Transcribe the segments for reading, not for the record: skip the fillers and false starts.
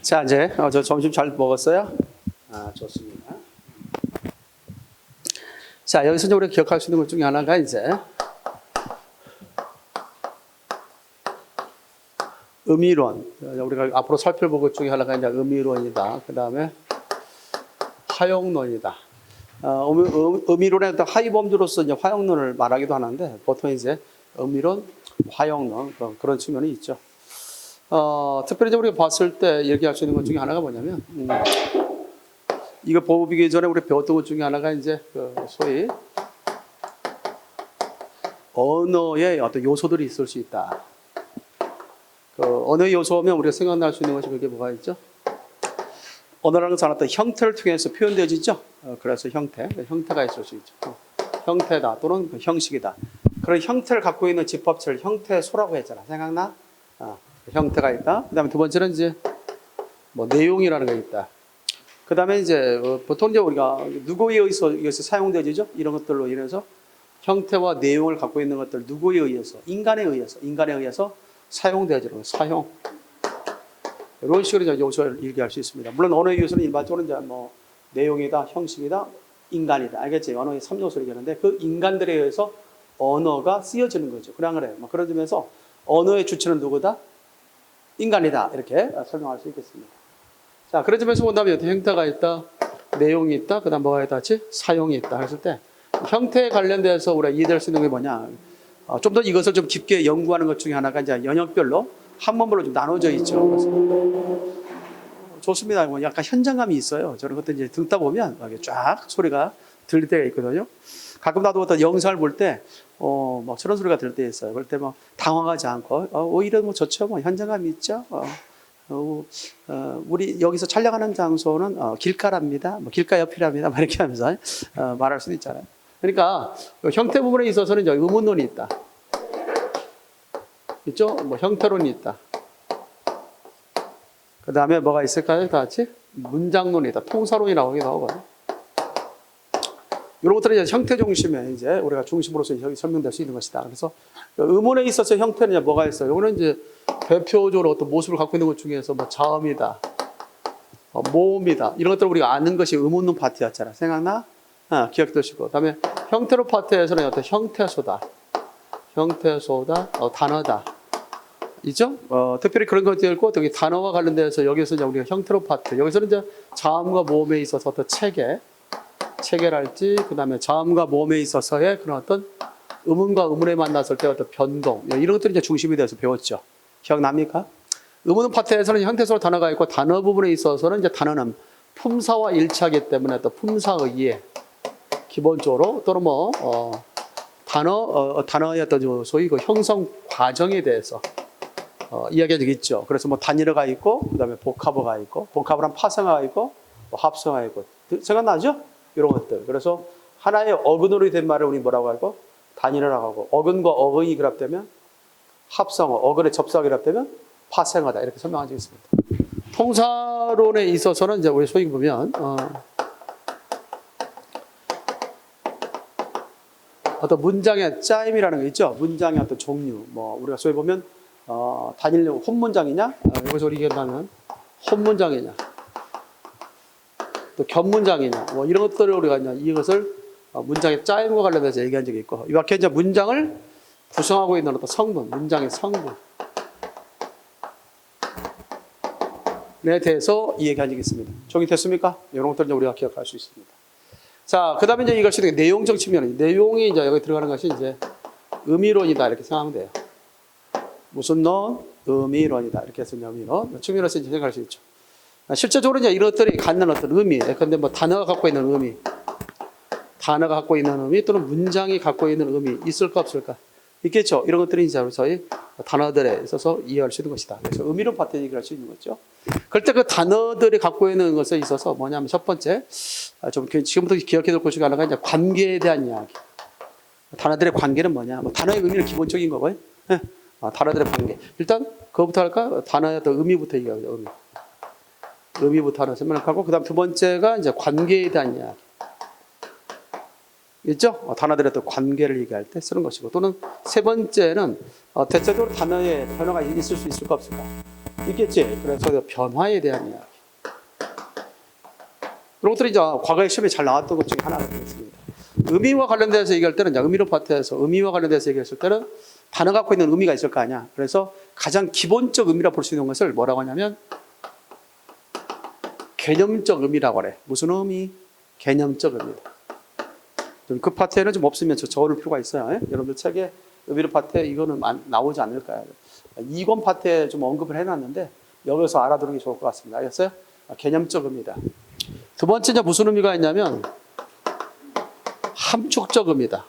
자, 이제 저 점심 잘 먹었어요? 아, 좋습니다. 자, 여기서 이제 우리가 기억할 수 있는 것 중에 하나가 이제 의미론. 우리가 앞으로 살펴볼 것 중에 하나가 이제 의미론이다. 그 다음에 화용론이다. 의미론의 하위범주로서 이제 화용론을 말하기도 하는데 보통 이제 의미론, 화용론 그런 측면이 있죠. 특별히 이제 우리가 봤을 때 얘기할 수 있는 것 중에 하나가 뭐냐면, 이거 보기 전에 우리 배웠던 것 중에 하나가 이제 소위 언어의 어떤 요소들이 있을 수 있다. 언어의 요소면 우리가 생각날 수 있는 것이 그게 뭐가 있죠? 언어라는 것은 어떤 형태를 통해서 표현되어지죠. 그래서 형태가 있을 수 있죠. 형태다 또는 형식이다. 그런 형태를 갖고 있는 집합체를 형태소라고 했잖아. 생각나? 형태가 있다. 그 다음에 두 번째는 이제 뭐 내용이라는 게 있다. 그 다음에 이제 보통 이제 우리가 누구에 의해서 이것이 사용되지죠? 이런 것들로 인해서 형태와 내용을 갖고 있는 것들 누구에 의해서? 인간에 의해서 사용되어지는 사용. 이런 식으로 이제 요소를 얘기할 수 있습니다. 물론 언어의 요소는 일반적으로 이제 뭐 내용이다, 형식이다, 인간이다. 알겠지? 언어의 3요소를 얘기하는데 그 인간들에 의해서 언어가 쓰여지는 거죠. 그래요. 그런 점에서 언어의 주체는 누구다? 인간이다. 이렇게 설명할 수 있겠습니다. 자, 그런 점에서 본다면 형태가 있다, 내용이 있다, 그 다음 뭐가 있다? 사용이 있다 했을 때 형태에 관련돼서 우리가 이해될 수 있는 게 뭐냐? 좀 더 이것을 좀 깊게 연구하는 것 중에 하나가 이제 영역별로 학문별로 좀 나눠져 있죠. 그래서 좋습니다. 약간 현장감이 있어요. 저런 것들 이제 듣다 보면 쫙 소리가 들릴 때가 있거든요. 가끔 나도 어떤 영상을 볼 때, 막 저런 소리가 들릴 때 있어요. 그럴 때 뭐 당황하지 않고, 오히려 뭐 좋죠. 뭐 현장감이 있죠. 우리 여기서 촬영하는 장소는 길가랍니다. 뭐 길가 옆이랍니다. 막 이렇게 하면서 말할 수도 있잖아요. 그러니까 형태 부분에 있어서는 이제 의문론이 있다. 있죠? 뭐 형태론이 있다. 그 다음에 뭐가 있을까요? 다 같이 문장론이 있다. 통사론이라고 하기도 하거든요. 이런 것들은 이제 형태 중심에 이제 우리가 중심으로서 여기 설명될 수 있는 것이다. 그래서 의문에 있어서 형태는 이제 뭐가 있어요? 이거는 이제 대표적으로 어떤 모습을 갖고 있는 것 중에서 뭐 자음이다, 모음이다. 이런 것들을 우리가 아는 것이 의문론 파트였잖아. 생각나? 기억되시고. 그 다음에 형태로 파트에서는 어떤 형태소다, 단어다. 있죠? 특별히 그런 것도 있고, 여기 단어와 관련돼서 여기서 이제 우리가 형태로 파트. 여기서는 이제 자음과 모음에 있어서 어떤 체계랄지, 그 다음에 자음과 모음에 있어서의 그런 어떤 의문과 의문에 만났을 때 어떤 변동. 이런 것들이 이제 중심이 돼서 배웠죠. 기억납니까? 의문 파트에서는 형태소로 단어가 있고, 단어 부분에 있어서는 이제 단어는 품사와 일치하기 때문에 또 품사의예. 기본적으로, 또는 뭐, 단어의 어떤 소위 그 형성 과정에 대해서 이야기가 되겠죠. 그래서 뭐 단일어가 있고, 그 다음에 복합어가 있고, 복합어란 파생어가 있고, 뭐 합성어가 있고. 생각나죠? 이런 것들. 그래서 하나의 어근으로 된 말을 우리 뭐라고 하고? 단일어라고 하고, 어근과 어근이 결합되면 합성어, 어근의 접속이 결합되면 파생어다. 이렇게 설명할 수 있습니다. 통사론에 있어서는 이제 우리 소위 보면, 어떤 문장의 짜임이라는 거 있죠? 문장의 어떤 종류. 뭐, 우리가 소위 보면, 단일형 혼문장이냐? 여기서 우리 얘기한다면, 혼문장이냐? 또 견문장이냐? 뭐, 이런 것들을 우리가 이것을 문장의 짜임과 관련해서 얘기한 적이 있고, 이렇게 이제 문장을 구성하고 있는 어떤 성분, 문장의 성분에 대해서 이 얘기한 적이 있습니다. 정리됐습니까? 이런 것들을 우리가 기억할 수 있습니다. 자, 그 다음에 이제 이것이 내용적 측면이, 내용이 이제 여기 들어가는 것이 이제 의미론이다. 이렇게 생각하면 돼요. 무슨 론? 의미론이다. 이렇게 해서 의미론. 측면에서 이제 생각할 수 있죠. 실제적으로 이제 이런 것들이 갖는 어떤 의미. 그런데 뭐 단어가 갖고 있는 의미. 단어가 갖고 있는 의미 또는 문장이 갖고 있는 의미. 있을까 없을까? 있겠죠. 이런 것들이 이제 저희 단어들에 있어서 이해할 수 있는 것이다. 그래서 의미론 파트 얘기를 할 수 있는 거죠. 그럴 때 그 단어들이 갖고 있는 것에 있어서 뭐냐면 첫 번째, 좀 지금부터 기억해 둘 것 중에 하나가 이제 관계에 대한 이야기. 단어들의 관계는 뭐냐? 뭐 단어의 의미는 기본적인 거고요. 네. 단어들의 관계. 일단 그거부터 할까? 단어의 어떤 의미부터 얘기하죠. 의미부터 하나 설명하고, 그 다음 두 번째가 이제 관계에 대한 이야기. 있죠? 단어들의 어떤 관계를 얘기할 때 쓰는 것이고, 또는 세 번째는 대체적으로 단어에 변화가 있을 수 있을까 없을까? 있겠지. 그래서 변화에 대한 이야기. 이런 것들이 이제 과거에 시험에 잘 나왔던 것 중에 하나가 되겠습니다. 의미와 관련돼서 얘기할 때는, 의미로 파트에서 의미와 관련돼서 얘기했을 때는 단어 갖고 있는 의미가 있을 거 아니야. 그래서 가장 기본적 의미라 볼 수 있는 것을 뭐라고 하냐면 개념적 의미라고 그래. 무슨 의미? 개념적 의미다. 그 파트에는 좀 없으면 적어놓을 필요가 있어요. 여러분들 책에 의미로 파트에 이거는 나오지 않을까요? 2권 파트에 좀 언급을 해놨는데 여기서 알아두는 게 좋을 것 같습니다. 알겠어요? 개념적 의미다. 두 번째 이제 무슨 의미가 있냐면 함축적 의미다.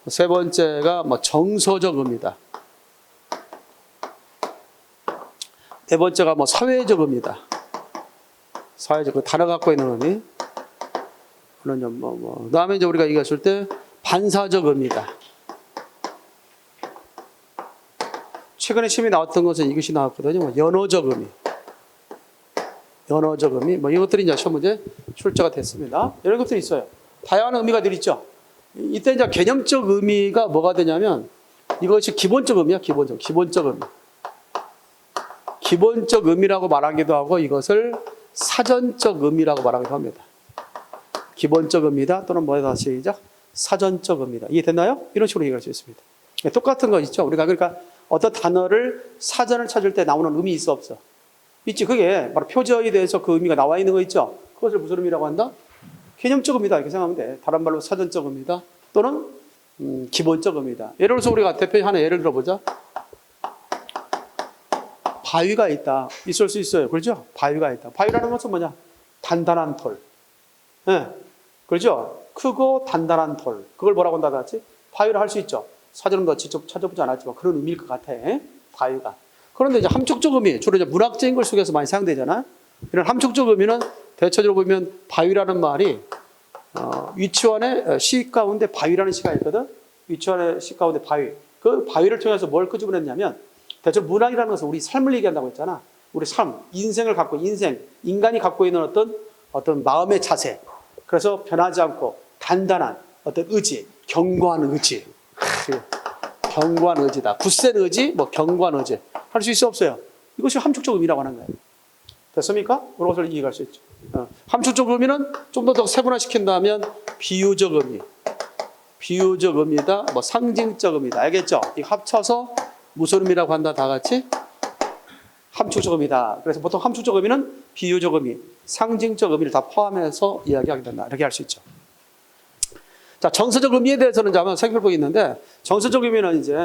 세 번째가 뭐 정서적 의미다. 네 번째가 뭐 사회적 의미다. 사회적 단어 갖고 있는 의미. 그다음에 이제 우리가 얘기했을 때 반사적 의미다. 최근에 시험에 나왔던 것은 이것이 나왔거든요. 뭐 연어적 의미. 연어적 의미. 뭐 이것들이 이제 시험 문제 출제가 됐습니다. 이런 것들이 있어요. 다양한 의미가 늘 있죠. 이때 이제 개념적 의미가 뭐가 되냐면 이것이 기본적 의미야. 기본적 의미. 기본적 의미라고 말하기도 하고 이것을 사전적 의미라고 말하기도 합니다. 기본적 의미다 또는 뭐다 시작 사전적 의미다. 이해됐나요? 이런 식으로 얘기할 수 있습니다. 똑같은 거 있죠. 우리가 그러니까 어떤 단어를 사전을 찾을 때 나오는 의미 있어 없어? 있지. 그게 바로 표제어에 대해서 그 의미가 나와 있는 거 있죠. 그것을 무슨 의미라고 한다? 개념적 의미다 이렇게 생각하면 돼. 다른 말로 사전적 의미다 또는 기본적 의미다. 예를 들어서 우리가 대표 하나 예를 들어보자. 바위가 있다. 있을 수 있어요. 그렇죠? 바위가 있다. 바위라는 것은 뭐냐? 단단한 돌. 네. 그렇죠? 크고 단단한 돌. 그걸 뭐라고 한다 그랬지? 바위를 할 수 있죠. 사전은 더 직접 찾아보지 않았지만 그런 의미일 것 같아. 바위가. 그런데 이제 함축적 의미, 주로 이제 문학적인 걸 속에서 많이 사용되잖아. 이런 함축적 의미는 대체적으로 보면 바위라는 말이 위치원의 시 가운데 바위라는 시가 있거든. 위치원의 시 가운데 바위. 그 바위를 통해서 뭘 끄집어냈냐면 대체로 문학이라는 것은 우리 삶을 얘기한다고 했잖아. 우리 삶, 인생을 갖고 인간이 갖고 있는 어떤 마음의 자세. 그래서 변하지 않고 단단한 어떤 의지, 견고한 의지. 견고한 의지다. 굳센 의지, 뭐 견고한 의지. 할 수 있어 없어요? 이것이 함축적 의미라고 하는 거예요. 됐습니까? 그런 것을 이해할 수 있죠. 함축적 의미는 좀 더 세분화시킨다면 비유적 의미. 비유적 의미다. 뭐 상징적 의미다. 알겠죠? 이 합쳐서 무슨 의미라고 한다 다 같이? 함축적 의미다. 그래서 보통 함축적 의미는 비유적 의미, 상징적 의미를 다 포함해서 이야기하게 된다. 이렇게 할 수 있죠. 자, 정서적 의미에 대해서는 한번 살펴보고 있는데, 정서적 의미는 이제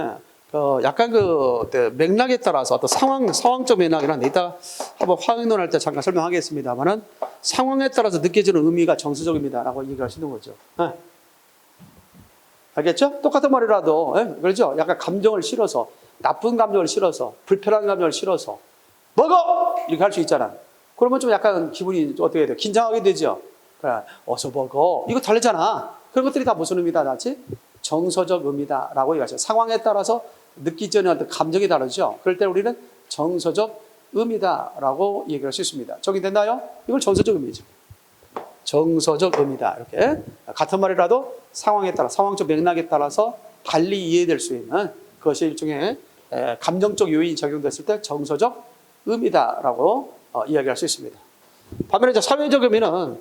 약간 맥락에 따라서 어떤 상황적 맥락이나 이따 한번 화학론할 때 잠깐 설명하겠습니다만은 상황에 따라서 느껴지는 의미가 정서적 의미다라고 얘기할 수 있는 거죠. 네. 알겠죠? 똑같은 말이라도, 그렇죠? 약간 감정을 실어서, 나쁜 감정을 실어서, 불편한 감정을 실어서, 먹어! 이렇게 할 수 있잖아. 그러면 좀 약간 기분이 어떻게 돼요? 긴장하게 되죠? 그래, 어서 먹어. 이거 다르잖아. 그런 것들이 다 무슨 의미다, 같이? 정서적 의미다라고 얘기하죠. 상황에 따라서 느끼지는 어떤 감정이 다르죠. 그럴 때 우리는 정서적 의미다라고 얘기할 수 있습니다. 정리됐나요? 이걸 정서적 의미죠. 정서적 의미다. 이렇게. 같은 말이라도 상황에 따라, 상황적 맥락에 따라서 달리 이해될 수 있는 그것이 일종의 감정적 요인이 적용됐을 때 정서적 의미다라고 이야기할 수 있습니다. 반면에 이제 사회적 의미는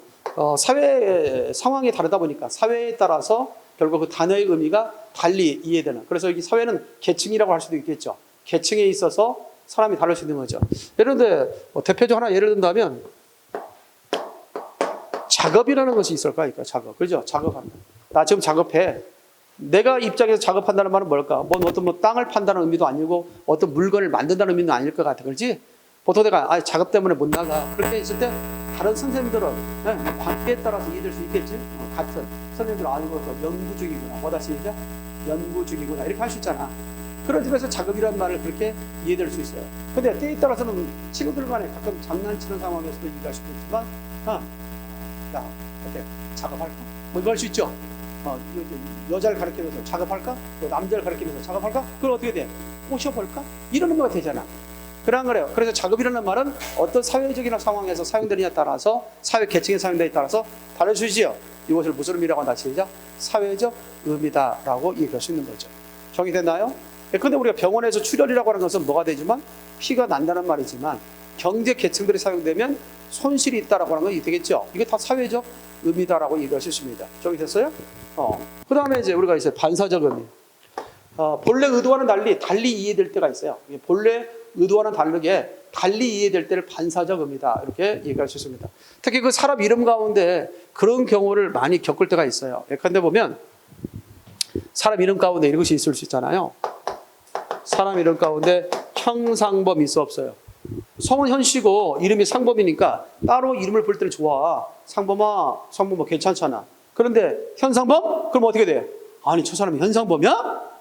사회 상황이 다르다 보니까 사회에 따라서 결국 그 단어의 의미가 달리 이해되는. 그래서 여기 사회는 계층이라고 할 수도 있겠죠. 계층에 있어서 사람이 다를 수 있는 거죠. 예를 들어 대표적 하나 예를 든다면 작업이라는 것이 있을까? 작업. 그죠? 작업한다. 나 지금 작업해. 내가 입장에서 작업한다는 말은 뭘까? 어떤 땅을 판다는 의미도 아니고 어떤 물건을 만든다는 의미는 아닐 것 같아. 그렇지? 보통 내가 작업 때문에 못 나가. 그렇게 있을 때 다른 선생님들은 관계에 따라서 이해될 수 있겠지? 같은 선생님들 이거 연구 중이구나. 뭐다 시작? 연구 중이구나. 이렇게 할 수 있잖아. 그런 점에서 작업이라는 말을 그렇게 이해될 수 있어요. 근데 때에 따라서는 친구들 간에 가끔 장난치는 상황에서도 이해할 수도 있지만 야, 어때? 작업할까? 뭐 이거 할 수 있죠? 여자를 가리키면서 작업할까? 또 남자를 가리키면서 작업할까? 그걸 어떻게 돼? 꼬셔볼까? 이런 의미가 되잖아. 그런 거래요. 그래서 작업이라는 말은 어떤 사회적인 상황에서 사용되느냐에 따라서 사회 계층에 사용되느냐에 따라서 다를 수 있지요. 이것을 무슨 의미라고 한다 시작? 사회적 의미다라고 얘기할 수 있는 거죠. 정리됐나요? 근데 우리가 병원에서 출혈이라고 하는 것은 뭐가 되지만 피가 난다는 말이지만 경제 계층들이 사용되면 손실이 있다라고 하는 건 되겠죠. 이게 다 사회적 의미다라고 얘기할 수 있습니다. 정리 됐어요? 그 다음에 이제 우리가 이제 반사적 의미. 본래 의도와는 달리 이해될 때가 있어요. 본래 의도와는 다르게 달리 이해될 때를 반사적 의미다 이렇게 얘기할 수 있습니다. 특히 그 사람 이름 가운데 그런 경우를 많이 겪을 때가 있어요. 예컨대 보면 사람 이름 가운데 이런 것이 있을 수 있잖아요. 사람 이름 가운데 형상범이 있어 없어요? 성은 현씨고 이름이 상범이니까 따로 이름을 부를 때는 좋아. 상범아, 상범아 괜찮잖아. 그런데 현상범? 그럼 어떻게 돼? 아니 저 사람이 현상범이야?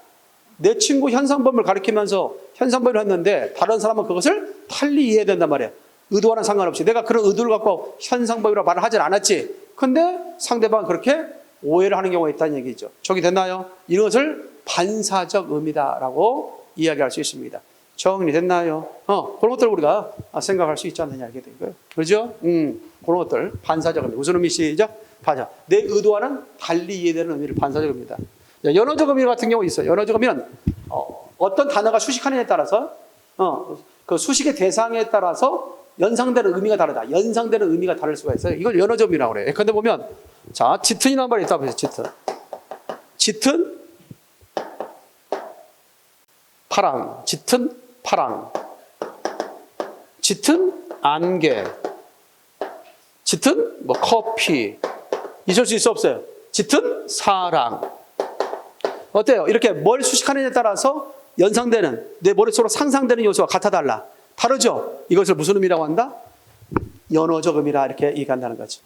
내 친구 현상범을 가리키면서 현상범을 했는데 다른 사람은 그것을 달리 이해해야 된단 말이야. 의도와는 상관없이. 내가 그런 의도를 갖고 현상범이라고 말을 하진 않았지. 근데 상대방은 그렇게 오해를 하는 경우가 있다는 얘기죠. 저기 됐나요? 이것을 반사적 의미다라고 이야기할 수 있습니다. 정리됐나요? 그런 것들을 우리가 생각할 수 있지 않느냐 이게 되고요. 그렇죠? 그런 것들 반사적 의미. 무슨 의미시죠? 반사. 내 의도와는 달리 이해되는 의미를 반사적 의미다. 연어적 의미 같은 경우 있어요. 연어적 의미는 어떤 단어가 수식하느냐에 따라서 그 수식의 대상에 따라서 연상되는 의미가 다르다. 연상되는 의미가 다를 수가 있어요. 이걸 연어적 의미라고 그래요. 그런데 보면 자 짙은이라는 말이 있다 보세요. 짙은 파랑, 짙은 파랑, 짙은 안개, 짙은 뭐 커피 있을 수 있어 없어요? 짙은 사랑. 어때요? 이렇게 뭘 수식하느냐에 따라서 연상되는 내 머릿속으로 상상되는 요소가 같아 달라. 다르죠? 이것을 무슨 의미라고 한다? 연어적 의미라 이렇게 얘기한다는 거죠.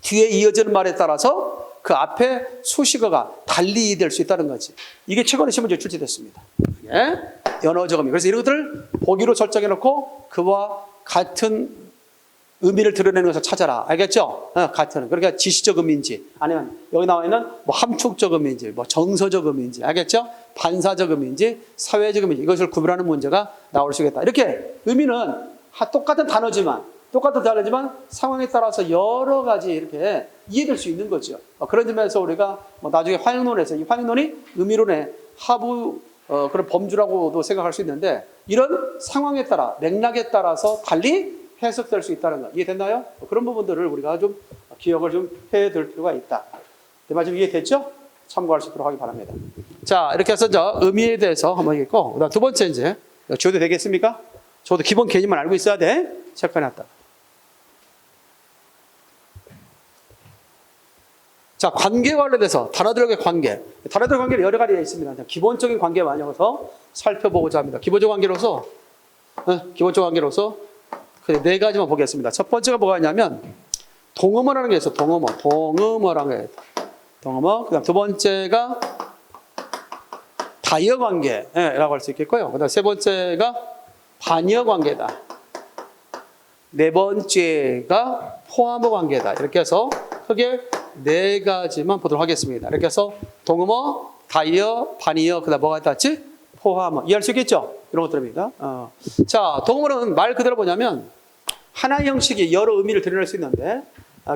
뒤에 이어지는 말에 따라서 그 앞에 수식어가 달리 될 수 있다는 거지. 이게 최근에 신문지에 출제됐습니다. 예? 연어적 의미. 그래서 이런 것들을 보기로 설정해 놓고 그와 같은 의미를 드러내는 것을 찾아라. 알겠죠? 같은. 그러니까 지시적 의미인지 아니면 여기 나와 있는 뭐 함축적 의미인지 뭐 정서적 의미인지 알겠죠? 반사적 의미인지 사회적 의미인지 이것을 구별하는 문제가 나올 수 있겠다. 이렇게 의미는 똑같은 단어지만 상황에 따라서 여러 가지 이렇게 이해될 수 있는 거죠. 그런 점에서 우리가 뭐 나중에 화형론에서 이 화형론이 의미론의 하부 그런 범주라고도 생각할 수 있는데 이런 상황에 따라 맥락에 따라서 달리 해석될 수 있다는 거 이해됐나요? 그런 부분들을 우리가 좀 기억을 좀 해둘 필요가 있다. 내 말 좀 이해됐죠? 참고할 수 있도록 하기 바랍니다. 자 이렇게 해서 의미에 대해서 한번 얘기했고 그다음 두 번째 이제 지워도 되겠습니까? 저도 기본 개념만 알고 있어야 돼. 체크해놨다. 자, 관계 관련해서 단어들의 관계. 단어들의 관계는 여러 가지가 있습니다. 기본적인 관계만 여기서 살펴보고자 합니다. 기본적 관계로서 네 가지만 보겠습니다. 첫 번째가 뭐가 있냐면 동음어라는 게 있어. 동음어라는 게 동음어. 그다음 두 번째가 다이어 관계라고 할 수 있겠고요. 그다음 세 번째가 반이어 관계다. 네 번째가 포함어 관계다. 이렇게 해서 크게 네 가지만 보도록 하겠습니다. 이렇게 해서 동음어, 다이어, 반이어, 그다음 뭐가 있다지? 포함어. 이해할 수 있겠죠? 이런 것들입니다. 자, 동음어는 말 그대로 뭐냐면 하나의 형식이 여러 의미를 드러낼 수 있는데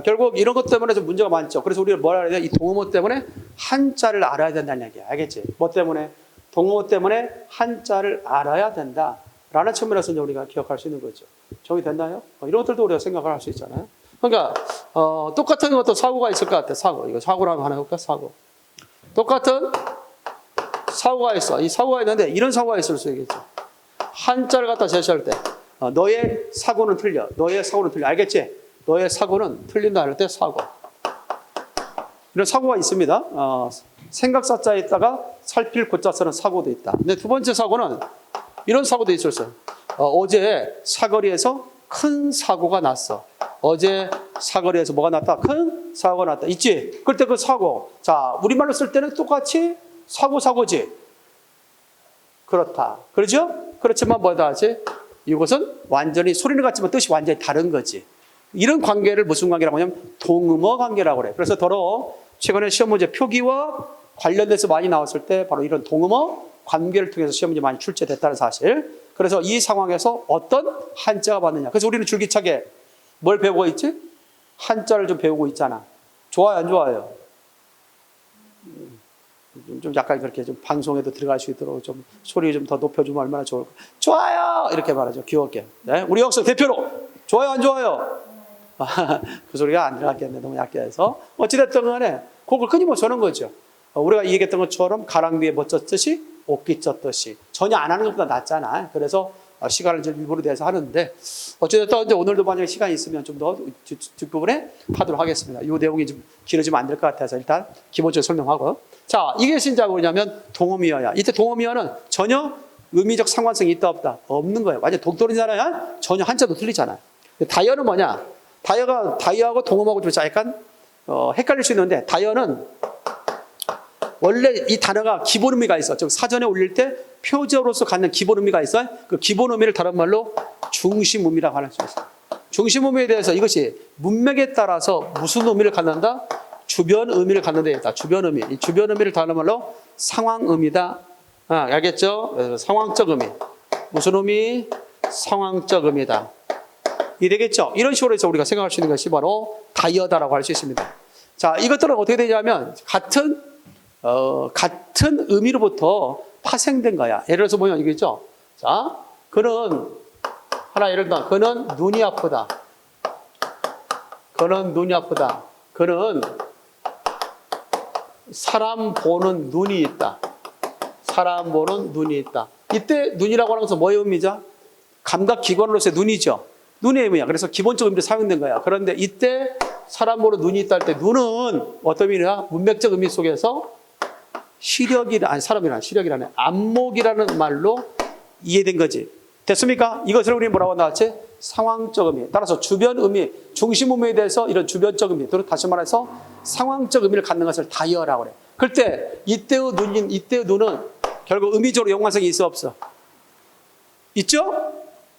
결국 이런 것 때문에 좀 문제가 많죠. 그래서 우리가 뭘 알아야 돼? 이 동음어 때문에 한자를 알아야 된다는 얘기야. 알겠지? 뭐 때문에? 동음어 때문에 한자를 알아야 된다. 라는 측면에서 이제 우리가 기억할 수 있는 거죠. 정리됐나요? 이런 것들도 우리가 생각을 할 수 있잖아요. 그러니까 똑같은 것도 사고가 있을 것 같아. 사고. 이거 사고라고 하나 해볼까? 사고. 똑같은 사고가 있어. 이 사고가 있는데 이런 사고가 있을 수 있겠죠. 한자를 갖다 제시할 때 너의 사고는 틀려. 너의 사고는 틀려. 알겠지? 너의 사고는 틀린다 할 때 사고. 이런 사고가 있습니다. 생각사자에 있다가 살필 고자 쓰는 사고도 있다. 근데 두 번째 사고는 이런 사고도 있었어요. 어제 사거리에서 큰 사고가 났어. 어제 사거리에서 뭐가 났다? 큰 사고가 났다. 있지? 그때 그 사고. 자, 우리말로 쓸 때는 똑같이 사고지. 그렇다. 그러죠? 그렇지만 뭐다 하지? 이것은 완전히 소리는 같지만 뜻이 완전히 다른 거지. 이런 관계를 무슨 관계라고 하냐면 동음어 관계라고 그래. 그래서 더러 최근에 시험 문제 표기와 관련돼서 많이 나왔을 때 바로 이런 동음어 관계를 통해서 시험 문제 많이 출제됐다는 사실. 그래서 이 상황에서 어떤 한자가 받느냐. 그래서 우리는 줄기차게 뭘 배우고 있지? 한자를 좀 배우고 있잖아. 좋아요, 안 좋아요? 좀 약간 그렇게 좀 방송에도 들어갈 수 있도록 좀 소리 좀 더 높여주면 얼마나 좋을까. 좋아요! 이렇게 말하죠. 귀엽게. 네? 우리 역사 대표로 좋아요, 안 좋아요? 그 소리가 안 들어갔겠네. 너무 약해서. 어찌됐든 간에 곡을 끊임없이 하는 거죠. 우리가 얘기했던 것처럼 가랑 위에 뭐 쪘듯이 옷깃 쪘듯이 전혀 안 하는 것보다 낫잖아. 그래서 시간을 좀 일부러 내서 하는데 어쨌든 이제 오늘도 만약에 시간이 있으면 좀 더 뒷부분에 하도록 하겠습니다. 이 내용이 좀 길어지면 안 될 것 같아서 일단 기본적으로 설명하고. 자, 이게 진짜 뭐냐면 동음이어야. 이때 동음이어는 전혀 의미적 상관성이 있다 없다? 없는 거예요. 완전 독돌이잖아요. 전혀 한자도 틀리잖아요. 다이어는 뭐냐? 다이어하고 동음하고 좀 약간 헷갈릴 수 있는데 다이어는 원래 이 단어가 기본 의미가 있어. 즉 사전에 올릴 때 표제어로서 갖는 기본 의미가 있어요. 그 기본 의미를 다른 말로 중심 의미라고 할 수 있어요. 중심 의미에 대해서 이것이 문맥에 따라서 무슨 의미를 갖는다? 주변 의미를 갖는 데 있다. 주변 의미. 이 주변 의미를 다른 말로 상황 의미다. 알겠죠? 상황적 의미. 무슨 의미? 상황적 의미다. 이 되겠죠? 이런 식으로 해서 우리가 생각할 수 있는 것이 바로 다이어다라고 할 수 있습니다. 자, 이것들은 어떻게 되냐면 같은 의미로부터 파생된 거야. 예를 들어서 뭐냐, 이거죠? 자, 그는, 하나 예를 들어, 그는 눈이 아프다. 그는 눈이 아프다. 그는 사람 보는 눈이 있다. 사람 보는 눈이 있다. 이때 눈이라고 하는 것은 뭐의 의미죠? 감각 기관으로서의 눈이죠. 눈의 의미야. 그래서 기본적 의미로 사용된 거야. 그런데 이때 사람 보는 눈이 있다 할 때 눈은 어떤 의미냐? 문맥적 의미 속에서 시력이라는 안목이라는 말로 이해된 거지. 됐습니까? 이것을 우리는 뭐라고 나왔지? 상황적 의미. 따라서 주변 의미, 중심 의미에 대해서 이런 주변적 의미, 또는 다시 말해서 상황적 의미를 갖는 것을 다이어라고 그래. 그럴 때 이때의 눈은 결국 의미적으로 연관성이 있어 없어? 있죠?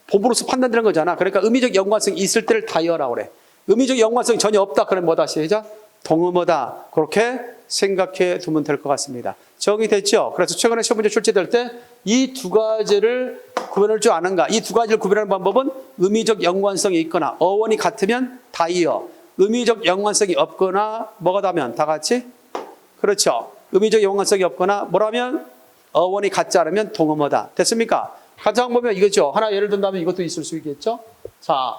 본부로서 판단되는 거잖아. 그러니까 의미적 연관성이 있을 때를 다이어라고 그래. 의미적 연관성이 전혀 없다. 그러면 뭐다? 시작. 동음어다. 그렇게 생각해 두면 될 것 같습니다. 정의됐죠? 그래서 최근에 시험 문제 출제될 때 이 두 가지를 구별할 줄 아는가? 이 두 가지를 구별하는 방법은 의미적 연관성이 있거나 어원이 같으면 다이어, 의미적 연관성이 없거나 뭐가 다면 다 같이? 그렇죠. 의미적 연관성이 없거나 뭐라면 어원이 같지 않으면 동음어다. 됐습니까? 가장 보면 이거죠. 하나 예를 든다면 이것도 있을 수 있겠죠? 자,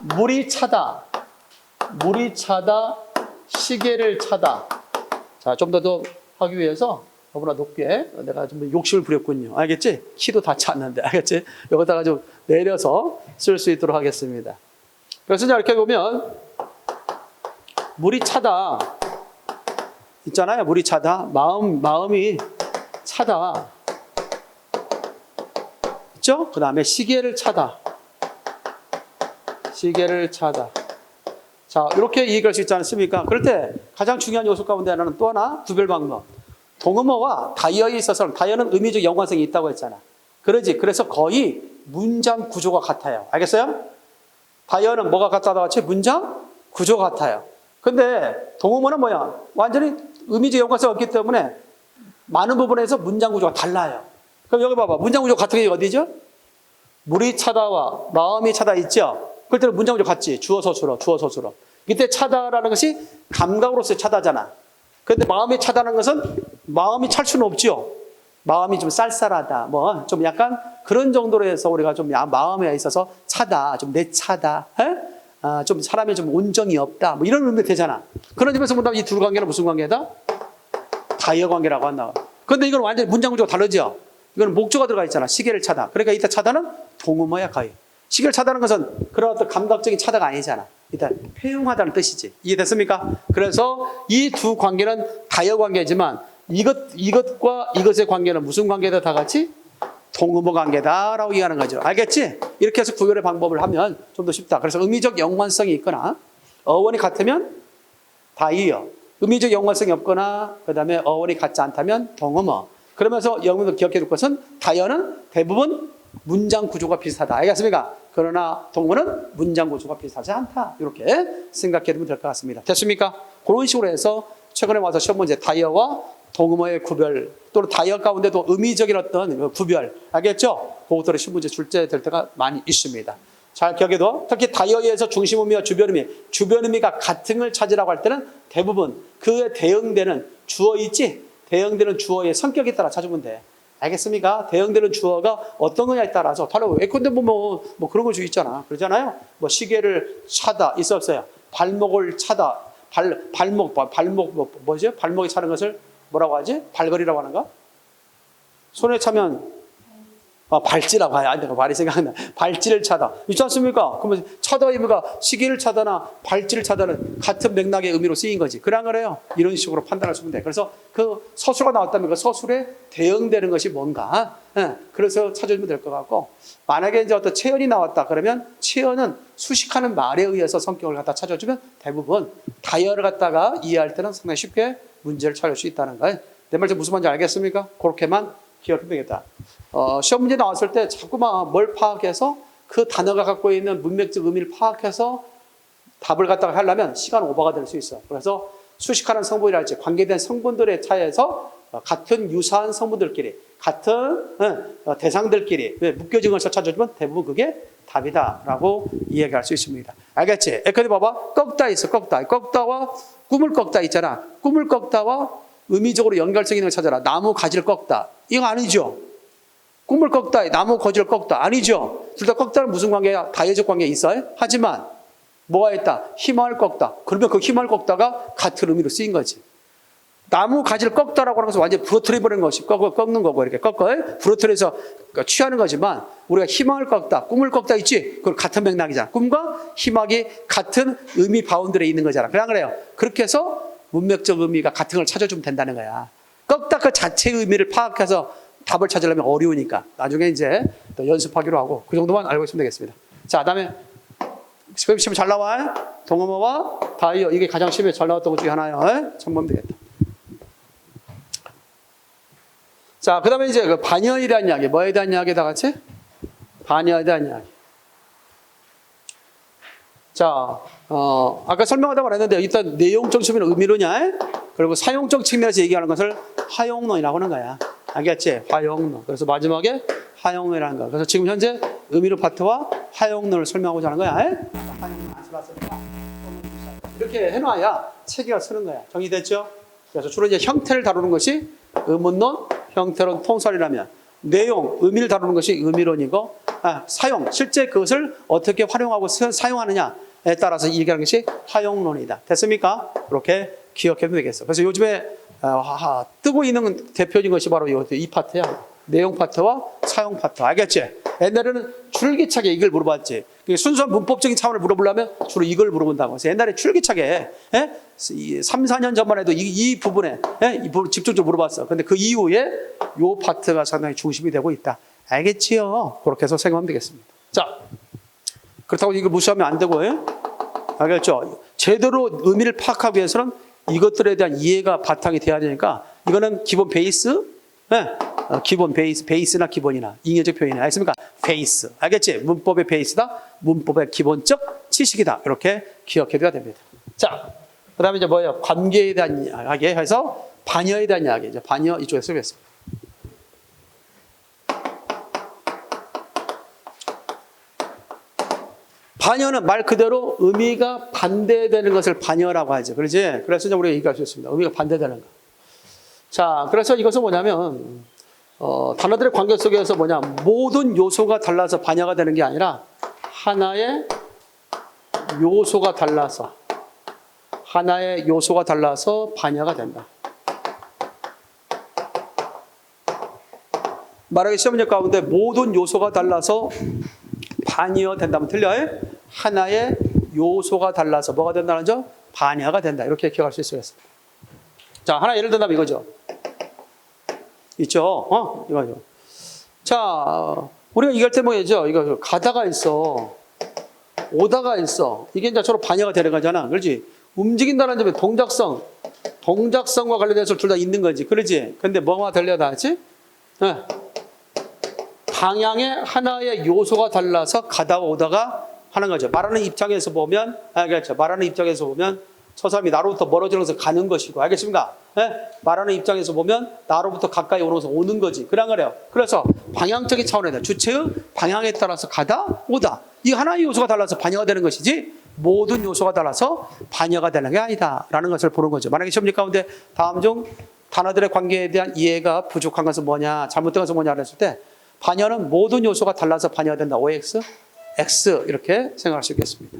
물이 차다. 물이 차다. 시계를 차다. 자, 좀 더 하기 위해서 너무나 높게 내가 좀 욕심을 부렸군요. 알겠지? 키도 다 찼는데. 알겠지? 여기다가 좀 내려서 쓸 수 있도록 하겠습니다. 그래서 이렇게 보면 물이 차다. 있잖아요. 물이 차다. 마음이 차다. 있죠? 그 다음에 시계를 차다. 시계를 차다. 자, 이렇게 얘기할 수 있지 않습니까? 그럴 때 가장 중요한 요소 가운데 하나는 또 하나 구별 방법. 동음어와 다이어에 있어서는 다이어는 의미적 연관성이 있다고 했잖아. 그래서 거의 문장 구조가 같아요. 알겠어요? 다이어는 뭐가 같다고 같이 문장 구조가 같아요. 근데 동음어는 뭐야? 완전히 의미적 연관성이 없기 때문에 많은 부분에서 문장 구조가 달라요. 그럼 여기 봐봐. 문장 구조 같은 게 어디죠? 물이 차다와 마음이 차다 있죠? 그럴 때는 문장 구조 같지. 주어 서술어. 이때 차다라는 것이 감각으로서의 차다잖아. 그런데 마음이 차다는 것은 마음이 찰 수는 없죠. 마음이 좀 쌀쌀하다. 뭐 좀 약간 그런 정도로 해서 우리가 좀 마음에 있어서 차다. 좀 내 차다. 좀 사람이 좀 온정이 없다. 뭐 이런 의미 되잖아. 그런 점에서 본다면 이 두 관계는 무슨 관계다? 다이어 관계라고 한다. 그런데 이건 완전히 문장 구조가 다르죠. 이거는 목조가 들어가 있잖아. 시계를 차다. 그러니까 이때 차다는 동음어야 거의. 시계를 차다는 것은 그런 어떤 감각적인 차다가 아니잖아. 일단 표용하다는 뜻이지. 이해됐습니까? 그래서 이 두 관계는 다이어 관계지만 이것과 이것의 관계는 무슨 관계다? 다 같이 동음어 관계다라고 이해하는 거죠. 알겠지? 이렇게 해서 구별의 방법을 하면 좀 더 쉽다. 그래서 의미적 연관성이 있거나 어원이 같으면 다이어, 의미적 연관성이 없거나 그 다음에 어원이 같지 않다면 동음어. 그러면서 여러분들 기억해 둘 것은 다이어는 대부분 문장 구조가 비슷하다. 알겠습니까? 그러나 동음어는 문장 구조가 비슷하지 않다. 이렇게 생각해 두면 될 것 같습니다. 됐습니까? 그런 식으로 해서 최근에 와서 시험 문제 다이어와 동음어의 구별, 또는 다이어 가운데도 의미적인 어떤 구별, 알겠죠? 그것들의 시험 문제 출제될 때가 많이 있습니다. 잘 기억해둬. 특히 다이어리에서 중심 의미와 주변 의미가 같은 걸 찾으라고 할 때는 대부분 그에 대응되는 주어 있지? 대응되는 주어의 성격에 따라 찾으면 돼. 알겠습니까? 대응되는 주어가 어떤 거냐에 따라서 바로 예컨대 뭐 그런 거 주 있잖아. 그러잖아요. 뭐 시계를 차다 있어 없어요? 발목을 차다. 발목 뭐죠? 발목이 차는 것을 뭐라고 하지? 발걸이라고 하는가? 손에 차면 발찌라고 해야 돼. 말이 생각나. 발찌를 차다. 있지 않습니까? 그러면 차다 의미가 시계를 차다나 발찌를 차다는 같은 맥락의 의미로 쓰인 거지. 그래 안 그래요? 이런 식으로 판단할 수 있면 돼. 그래서 그 서술가 나왔다면 그 서술에 대응되는 것이 뭔가. 그래서 찾아주면 될 것 같고, 만약에 이제 어떤 체언이 나왔다 그러면 체언은 수식하는 말에 의해서 성격을 갖다 찾아주면 대부분 다이어를 갖다가 이해할 때는 상당히 쉽게 문제를 찾을 수 있다는 거예요. 내 말 좀 무슨 말인지 알겠습니까? 그렇게만 기억하면 되겠다. 시험 문제 나왔을 때 자꾸만 뭘 파악해서 그 단어가 갖고 있는 문맥적 의미를 파악해서 답을 갖다가 하려면 시간 오버가 될 수 있어. 그래서 수식하는 성분이랄지 관계된 성분들의 차이에서 같은 유사한 성분들끼리 같은 대상들끼리 묶여진 것을 찾아주면 대부분 그게 답이다라고 이야기할 수 있습니다. 알겠지? 에코디 봐봐. 꺾다 있어. 꺾다와 꿈을 꺾다 있잖아. 꿈을 꺾다와 의미적으로 연결성 있는 걸 찾아라. 나무 가지를 꺾다. 이거 아니죠. 꿈을 꺾다, 나무 가지를 꺾다. 아니죠. 둘 다 꺾다는 무슨 관계야? 다이어적 관계 있어요? 하지만 뭐가 있다? 희망을 꺾다. 그러면 그 희망을 꺾다가 같은 의미로 쓰인 거지. 나무 가지를 꺾다라고 하는 것은 완전히 부러뜨려버리는 것이 꺾는 거고 이렇게 부러뜨려서 취하는 거지만 우리가 희망을 꺾다, 꿈을 꺾다 있지? 그건 같은 맥락이잖아. 꿈과 희망이 같은 의미 바운드에 있는 거잖아. 그래요. 그렇게 해서 문맥적 의미가 같은 걸 찾아주면 된다는 거야. 꺾다 그 자체의 의미를 파악해서 답을 찾으려면 어려우니까 나중에 이제 또 연습하기로 하고 그 정도만 알고 있으면 되겠습니다. 자, 다음에 시험 잘 나와. 동어와 다이어 이게 가장 시험에 잘 나왔던 것 중에 하나예요. 참고하면 되겠다. 자, 그 다음에 이제 그 반여에 대한 이야기. 뭐에 대한 이야기 다 같이? 반여에 대한 이야기. 자, 아까 설명하다 말했는데 일단 내용적 측면 의미로냐? 그리고 사용적 측면에서 얘기하는 것을 화용론이라고 하는 거야. 알겠지? 화용론. 그래서 마지막에 화용론이라는 거야. 그래서 지금 현재 의미로 파트와 화용론을 설명하고자 하는 거야. 화용론 안 써봤으니까 이렇게 해놔야 체계가 쓰는 거야. 정리됐죠? 그래서 주로 이제 형태를 다루는 것이 의문론, 형태론, 통설이라면 내용, 의미를 다루는 것이 의미론이고 사용, 실제 그것을 어떻게 활용하고 사용하느냐에 따라서 얘기하는 것이 화용론이다. 됐습니까? 그렇게 기억해도 되겠어. 그래서 요즘에 뜨고 있는 대표적인 것이 바로 이 파트야. 내용 파트와 사용 파트. 알겠지? 옛날에는 줄기차게 이걸 물어봤지. 순수한 문법적인 차원을 물어보려면 주로 이걸 물어본다고. 그래서 옛날에 줄기차게 3, 4년 전만 해도 이 부분에 이 부분 집중적으로 물어봤어. 근데 그 이후에 이 파트가 상당히 중심이 되고 있다. 알겠지요? 그렇게 해서 생각하면 되겠습니다. 자, 그렇다고 이걸 무시하면 안 되고, 알겠죠? 제대로 의미를 파악하기 위해서는 이것들에 대한 이해가 바탕이 돼야 되니까 이거는 기본 베이스, 기본 베이스나 기본이나 잉여적 표현이 알겠습니까? 베이스, 알겠지? 문법의 베이스다, 문법의 기본적 지식이다. 이렇게 기억해둬야 됩니다. 자, 그 다음에 이제 뭐예요? 관계에 대한 이야기 해서 반여에 대한 이야기. 이제 반여 이쪽에 쓰겠습니다. 반여는 말 그대로 의미가 반대되는 것을 반여라고 하죠. 그렇지? 그래서 이제 우리가 얘기할 수 있습니다. 의미가 반대되는 거. 자, 그래서 이것은 뭐냐면, 단어들의 관계 속에서 모든 요소가 달라서 반여가 되는 게 아니라 하나의 요소가 달라서 반여가 된다. 말하기 시험 문제 가운데 모든 요소가 달라서 반여된다면 틀려요? 하나의 요소가 달라서 뭐가 된다는 점? 반여가 된다. 이렇게 기억할 수 있겠습니다. 자, 하나 예를 든다면 이거죠. 있죠? 이거. 자, 우리가 얘기할 때 뭐죠? 이거 가다가 있어. 오다가 있어. 이게 이제 서로 반여가 되는 거잖아. 그렇지? 움직인다는 점에 동작성과 관련해서 둘 다 있는 거지. 그렇지? 근데 뭐가 달려다 하지? 방향의 하나의 요소가 달라서 가다가 오다가 하는 거죠. 말하는 입장에서 보면, 그렇죠. 말하는 입장에서 보면 저 사람이 나로부터 멀어지면서 가는 것이고, 알겠습니까? 예? 말하는 입장에서 보면 나로부터 가까이 오는 것은 오는 거지. 그냥 그래요. 그래서 방향적인 차원에다 주체의 방향에 따라서 가다 오다. 이 하나의 요소가 달라서 반여가 되는 것이지 모든 요소가 달라서 반여가 되는 게 아니다라는 것을 보는 거죠. 만약에 시험지 가운데 다음 중 단어들의 관계에 대한 이해가 부족한 것은 뭐냐, 잘못된 것은 뭐냐 그랬을 때 반여는 모든 요소가 달라서 반여가 된다. OX, X 이렇게 생각할 수 있겠습니다.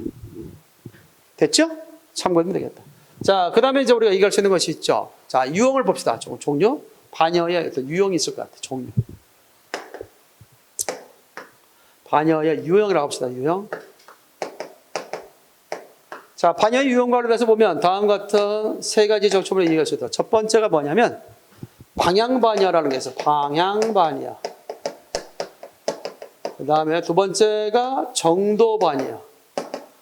됐죠? 참고하면 되겠다. 자, 그 다음에 이제 우리가 얘기할 수 있는 것이 있죠. 자, 유형을 봅시다. 종류. 반여의 어떤 유형이 있을 것 같아. 종류. 반여의 유형이라고 합시다. 유형. 자, 반여의 유형과 관련해서 보면 다음 같은 세 가지 적점을 얘기할 수 있다. 첫 번째가 뭐냐면 방향반여라는 게 있어요. 방향반여. 그 다음에 두 번째가 정도반여.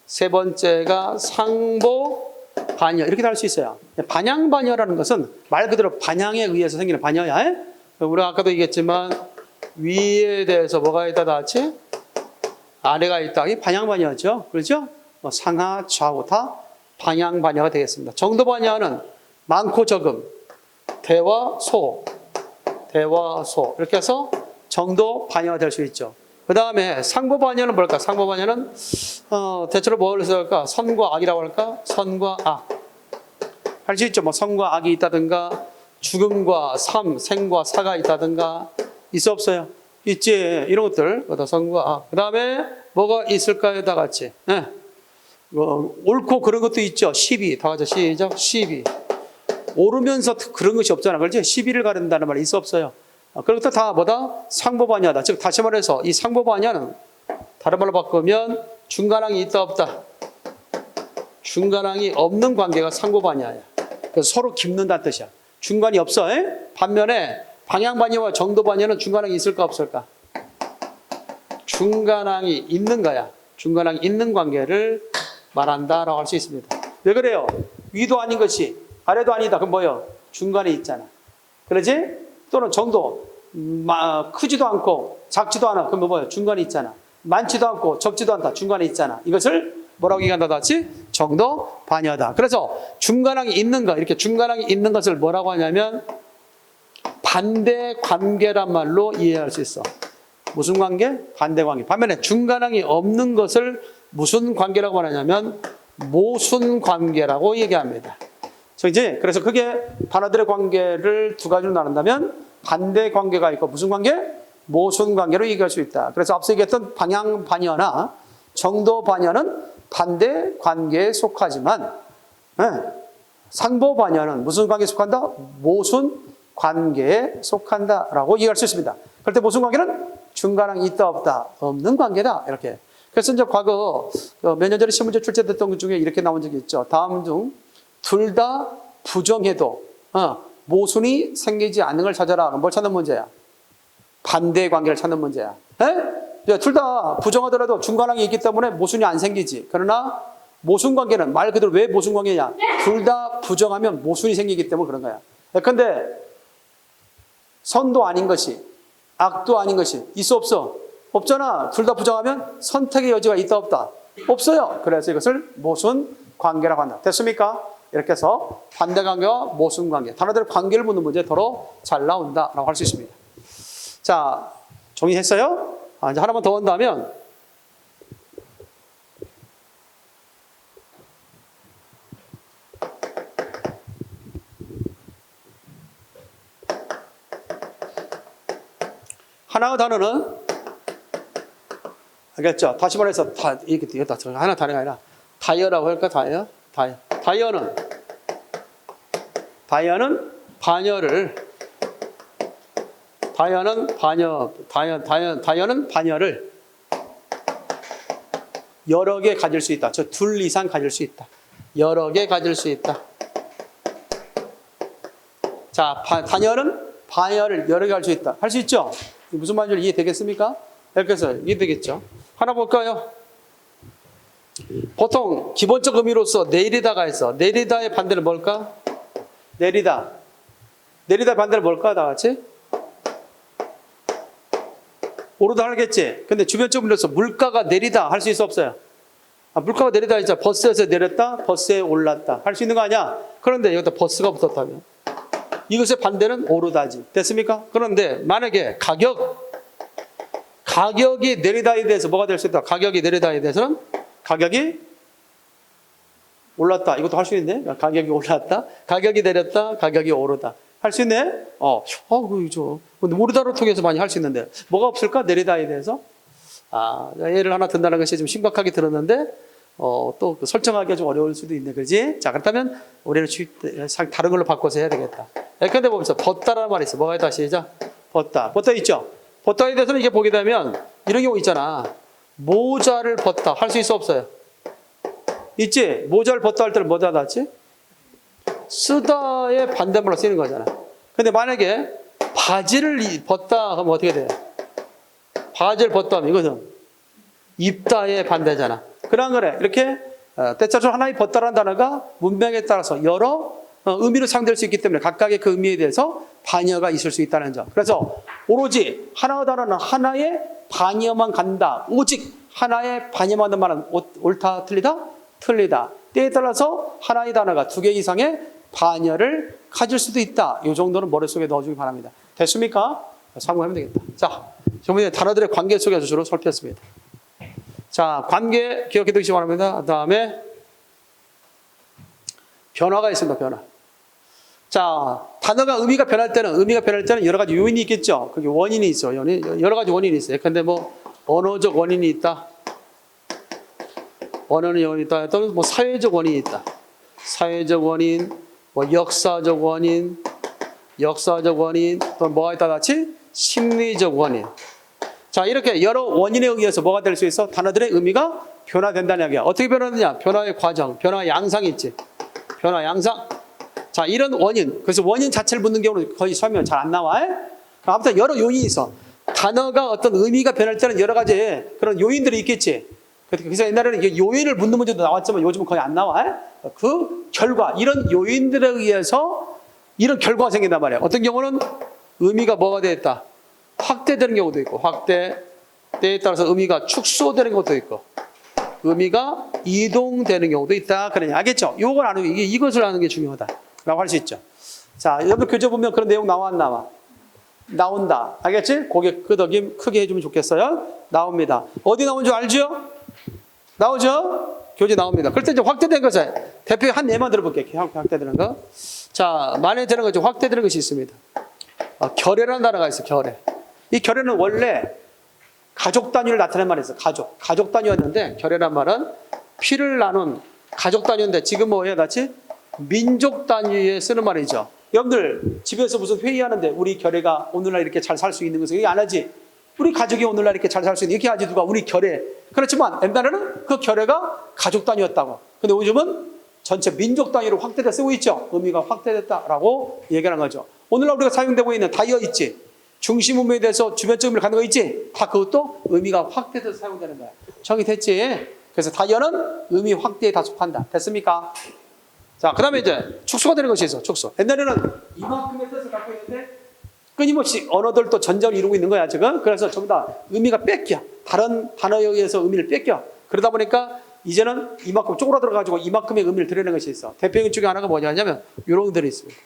세 번째가 상보반여. 이렇게 할 수 있어요. 반향반여라는 것은 말 그대로 반향에 의해서 생기는 반여야. 우리가 아까도 얘기했지만 위에 대해서 뭐가 있다 나왔지? 아래가 있다. 이 반향반여죠. 그렇죠? 상하, 좌우 다 방향반여가 되겠습니다. 정도반여는 많고 적음, 대와 소, 이렇게 해서 정도반여가 될 수 있죠. 그 다음에 상보반여는 뭘까? 상보반여는 대체로 뭘 쓸까? 선과 악이라고 할까? 선과 악. 할 수 있죠. 뭐 선과 악이 있다든가 죽음과 삶, 생과 사가 있다든가 있어 없어요? 있지. 이런 것들. 선과 악. 그 다음에 뭐가 있을까요? 다 같이. 네. 옳고 그런 것도 있죠. 시비. 다 같이 시작. 시비. 오르면서 그런 것이 없잖아. 그렇지? 시비를 가른다는 말이 있어 없어요? 그런 것도 다 뭐다? 상보반여다. 즉 다시 말해서 이 상보반여는 다른 말로 바꾸면 중간항이 있다 없다. 중간항이 없는 관계가 상보반여야. 그래서 서로 깁는다는 뜻이야. 중간이 없어. 반면에 방향반여와 정도반여는 중간항이 있을까 없을까? 중간항이 있는 거야. 중간항이 있는 관계를 말한다라고 할 수 있습니다. 왜 그래요? 위도 아닌 것이 아래도 아니다. 그럼 뭐예요? 중간에 있잖아. 그러지? 또는 정도. 크지도 않고 작지도 않아. 그럼 뭐예요? 중간에 있잖아. 많지도 않고 적지도 않다. 중간에 있잖아. 이것을 뭐라고 얘기한다? 같이 정도 반여다. 그래서 중간항이 있는 것, 이렇게 중간항이 있는 것을 뭐라고 하냐면 반대 관계란 말로 이해할 수 있어. 무슨 관계? 반대 관계. 반면에 중간항이 없는 것을 무슨 관계라고 말하냐면 모순 관계라고 얘기합니다. 그래서 그게 단어들의 관계를 두 가지로 나눈다면 반대 관계가 있고 무슨 관계? 모순 관계로 얘기할 수 있다. 그래서 앞서 얘기했던 방향 반여나 정도 반여는 반대 관계에 속하지만 상보 반여는 무슨 관계에 속한다? 모순 관계에 속한다라고 얘기할 수 있습니다. 그럴 때 모순 관계는 중간항이 있다 없다 없는 관계다 이렇게. 그래서 이제 과거 몇 년 전에 신문제 출제됐던 것 중에 이렇게 나온 적이 있죠. 다음 중 둘 다 부정해도 모순이 생기지 않는 걸 찾아라. 뭘 찾는 문제야? 반대 관계를 찾는 문제야. 둘 다 부정하더라도 중간항이 있기 때문에 모순이 안 생기지. 그러나 모순 관계는 말 그대로 왜 모순 관계냐? 둘 다 부정하면 모순이 생기기 때문에 그런 거야. 근데 선도 아닌 것이 악도 아닌 것이 있어 없어? 없잖아. 둘 다 부정하면 선택의 여지가 있다 없다? 없어요. 그래서 이것을 모순 관계라고 한다. 됐습니까? 이렇게 해서 반대 관계와 모순 관계, 단어들의 관계를 묻는 문제 더러 잘 나온다라고 할 수 있습니다. 자, 정리했어요? 이제 하나만 더 한다면 하나의 단어는 알겠죠? 다시 말해서 이렇게 하나 단어가 아니라 다이어라고 할까? 다이어? 다이어는 반여를 여러 개 가질 수 있다. 둘 이상 가질 수 있다. 여러 개 가질 수 있다. 자, 반여를 여러 개 할 수 있다. 할 수 있죠? 무슨 말인지 이해되겠습니까? 이렇게 해서 이해되겠죠? 하나 볼까요? 보통 기본적 의미로서 내리다가 있어. 내리다의 반대는 뭘까? 내리다 반대는 뭘까? 다 같이? 오르다 하겠지. 근데 주변적 의미로서 물가가 내리다 할 수 있어 없어요? 물가가 내리다 했잖아. 버스에서 내렸다, 버스에 올랐다. 할 수 있는 거 아니야? 그런데 여기다 버스가 붙었다면 이것의 반대는 오르다지. 됐습니까? 그런데 만약에 가격이 내리다에 대해서 뭐가 될 수 있다? 가격이 내리다에 대해서는 가격이 올랐다. 이것도 할 수 있네. 가격이 올랐다, 가격이 내렸다, 가격이 오르다. 할 수 있네. 그죠. 근데 오르다를 통해서 많이 할 수 있는데 뭐가 없을까? 내리다에 대해서. 예를 하나 든다는 것이 좀 심각하게 들었는데 또 설정하기가 좀 어려울 수도 있네. 그렇지? 자, 그렇다면 우리는 다른 걸로 바꿔서 해야 되겠다. 예컨대 보면서 벗다라는 말이 있어. 뭐가 있다? 시작. 벗다. 벗다 있죠? 벗다에 대해서는 이게 보게 되면 이런 경우 있잖아. 모자를 벗다. 할 수 있어 없어요? 있지? 모자를 벗다 할 때는 뭐다 놨지? 쓰다의 반대말로 쓰이는 거잖아. 근데 만약에 바지를 벗다 하면 어떻게 돼? 바지를 벗다 하면 이것은 입다의 반대잖아. 그런 거래. 이렇게 때짜로 하나의 벗다라는 단어가 문맥에 따라서 여러 의미로 사용될 수 있기 때문에 각각의 그 의미에 대해서 반여가 있을 수 있다는 점. 그래서 오로지 하나의 단어는 하나의 반여만 간다. 오직 하나의 반여만 하는 말은 옳다, 틀리다? 틀리다. 때에 따라서 하나의 단어가 두 개 이상의 반여를 가질 수도 있다. 이 정도는 머릿속에 넣어주기 바랍니다. 됐습니까? 참고하면 되겠다. 자, 저번에 단어들의 관계 속에서 주로 살폈습니다. 자, 관계 기억해 두시기 바랍니다. 그 다음에 변화가 있습니다. 변화. 자, 단어가 의미가 변할 때는 여러 가지 요인이 있겠죠. 그게 원인이 있어. 여러 가지 원인이 있어요. 근데 뭐 언어적 원인이 있다. 언어의 원인이 있다. 또는 뭐 사회적 원인이 있다. 사회적 원인, 뭐 역사적 원인, 또 뭐가 있다 같이 심리적 원인. 자, 이렇게 여러 원인에 의해서 뭐가 될 수 있어? 단어들의 의미가 변화된다는 이야기야. 어떻게 변화되냐? 변화의 과정, 변화의 양상이 있지. 변화 양상. 자, 이런 원인. 그래서 원인 자체를 묻는 경우는 거의 설명 잘 안 나와. 아무튼 여러 요인이 있어. 단어가 어떤 의미가 변할 때는 여러 가지 그런 요인들이 있겠지. 그래서 옛날에는 요인을 묻는 문제도 나왔지만 요즘은 거의 안 나와. 그 결과, 이런 요인들에 의해서 이런 결과가 생긴단 말이야. 어떤 경우는 의미가 뭐가 되었다? 확대되는 경우도 있고, 때에 따라서 의미가 축소되는 것도 있고, 의미가 이동되는 경우도 있다. 그러냐. 알겠죠? 요걸 아는, 이것을 아는 게 중요하다. 라고 할 수 있죠. 자, 여러분 교재 보면 그런 내용 나와, 안 나와? 나온다. 알겠지? 고개 끄덕임 크게 해주면 좋겠어요. 나옵니다. 어디 나온 줄 알죠? 나오죠? 교재 나옵니다. 그럴 때 이제 확대된 것을 대표 한 예만 들어볼게요. 확대되는 거. 자, 만에 되는 거죠. 확대되는 것이 있습니다. 결례라는 단어가 있어요. 결례. 이 결례는 원래 가족 단위를 나타내는 말이 있어요. 가족 단위였는데 결례란 말은 피를 나눈 가족 단위인데 지금 뭐예요? 같이 민족 단위에 쓰는 말이죠. 여러분들 집에서 무슨 회의하는데 우리 결례가 오늘날 이렇게 잘 살 수 있는 것을 얘기 안 하지. 우리 가족이 오늘날 이렇게 잘 살 수 있는 이렇게 하지 누가 우리 결례. 그렇지만 옛날에는 그 결례가 가족 단위였다고. 근데 요즘은 전체 민족 단위로 확대돼 쓰고 있죠. 의미가 확대됐다라고 얘기하는 거죠. 오늘날 우리가 사용되고 있는 다이어 있지. 중심 의미에 대해서 주변적 의미를 갖는 거 있지. 다 그것도 의미가 확대돼서 사용되는 거야. 정의됐지? 그래서 다이어는 의미 확대에 다 속한다. 됐습니까? 자, 그 다음에 이제 축소가 되는 것이 있어. 축소. 옛날에는 이만큼의 뜻을 갖고 있는데 끊임없이 언어들도 전쟁을 이루고 있는 거야 지금. 그래서 전부 다 의미가 뺏겨. 다른 단어에 의해서 의미를 뺏겨. 그러다 보니까 이제는 이만큼 쪼그라들어가지고 이만큼의 의미를 드러내는 것이 있어. 대표적인 중에 하나가 뭐냐면 이런 것들이 있습니다.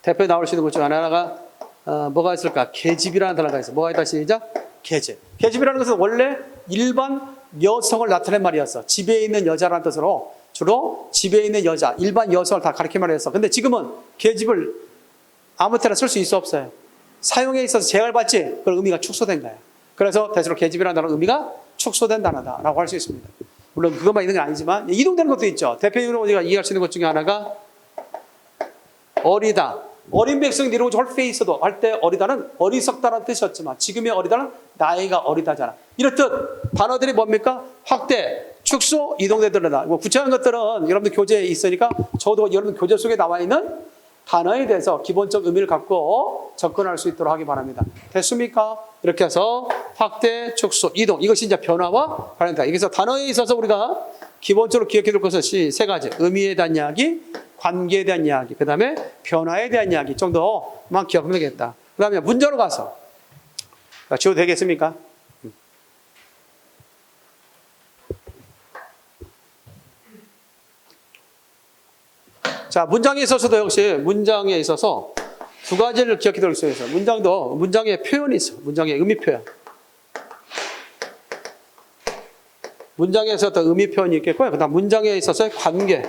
대표에 나올 수 있는 것 중에 하나가 뭐가 있을까? 계집이라는 단어가 있어. 뭐가 있다 시작? 계집. 계집이라는 것은 원래 일반 여성을 나타낸 말이었어. 집에 있는 여자라는 뜻으로 주로 집에 있는 여자, 일반 여성을 다 가리킨 말이었어. 근데 지금은 계집을 아무 때나 쓸 수 있어 없어요? 사용에 있어서 제약을 받지. 그 의미가 축소된 거야. 그래서 대체로 계집이라는 단어는 의미가 축소된 단어다라고 할 수 있습니다. 물론 그것만 있는 건 아니지만 이동되는 것도 있죠. 대표적으로 우리가 이해할 수 있는 것 중에 하나가 어리다. 어린 백성이 이루어져 헐페에 있어도 할 때 어리다는 어리석다라는 뜻이었지만 지금의 어리다는 나이가 어리다잖아. 이렇듯 단어들이 뭡니까? 확대, 축소, 이동되더라다. 뭐 구체적인 것들은 여러분들 교재에 있으니까 저도 여러분 교재 속에 나와 있는 단어에 대해서 기본적 의미를 갖고 접근할 수 있도록 하기 바랍니다. 됐습니까? 이렇게 해서 확대, 축소, 이동 이것이 이제 변화와 관련다. 그래서 단어에 있어서 우리가 기본적으로 기억해 둘 것은 세 가지. 의미에 대한 이야기, 관계에 대한 이야기, 그 다음에 변화에 대한 이야기 정도만 기억하면 되겠다. 그 다음에 문제로 가서 지워도 되겠습니까? 자, 문장에 있어서도 역시 문장에 있어서 두 가지를 기억해 둘 수 있어요. 문장도 문장에 표현이 있어. 문장에 의미 표현. 문장에서 어떤 의미 표현이 있겠고요. 그다음 문장에 있어서의 관계.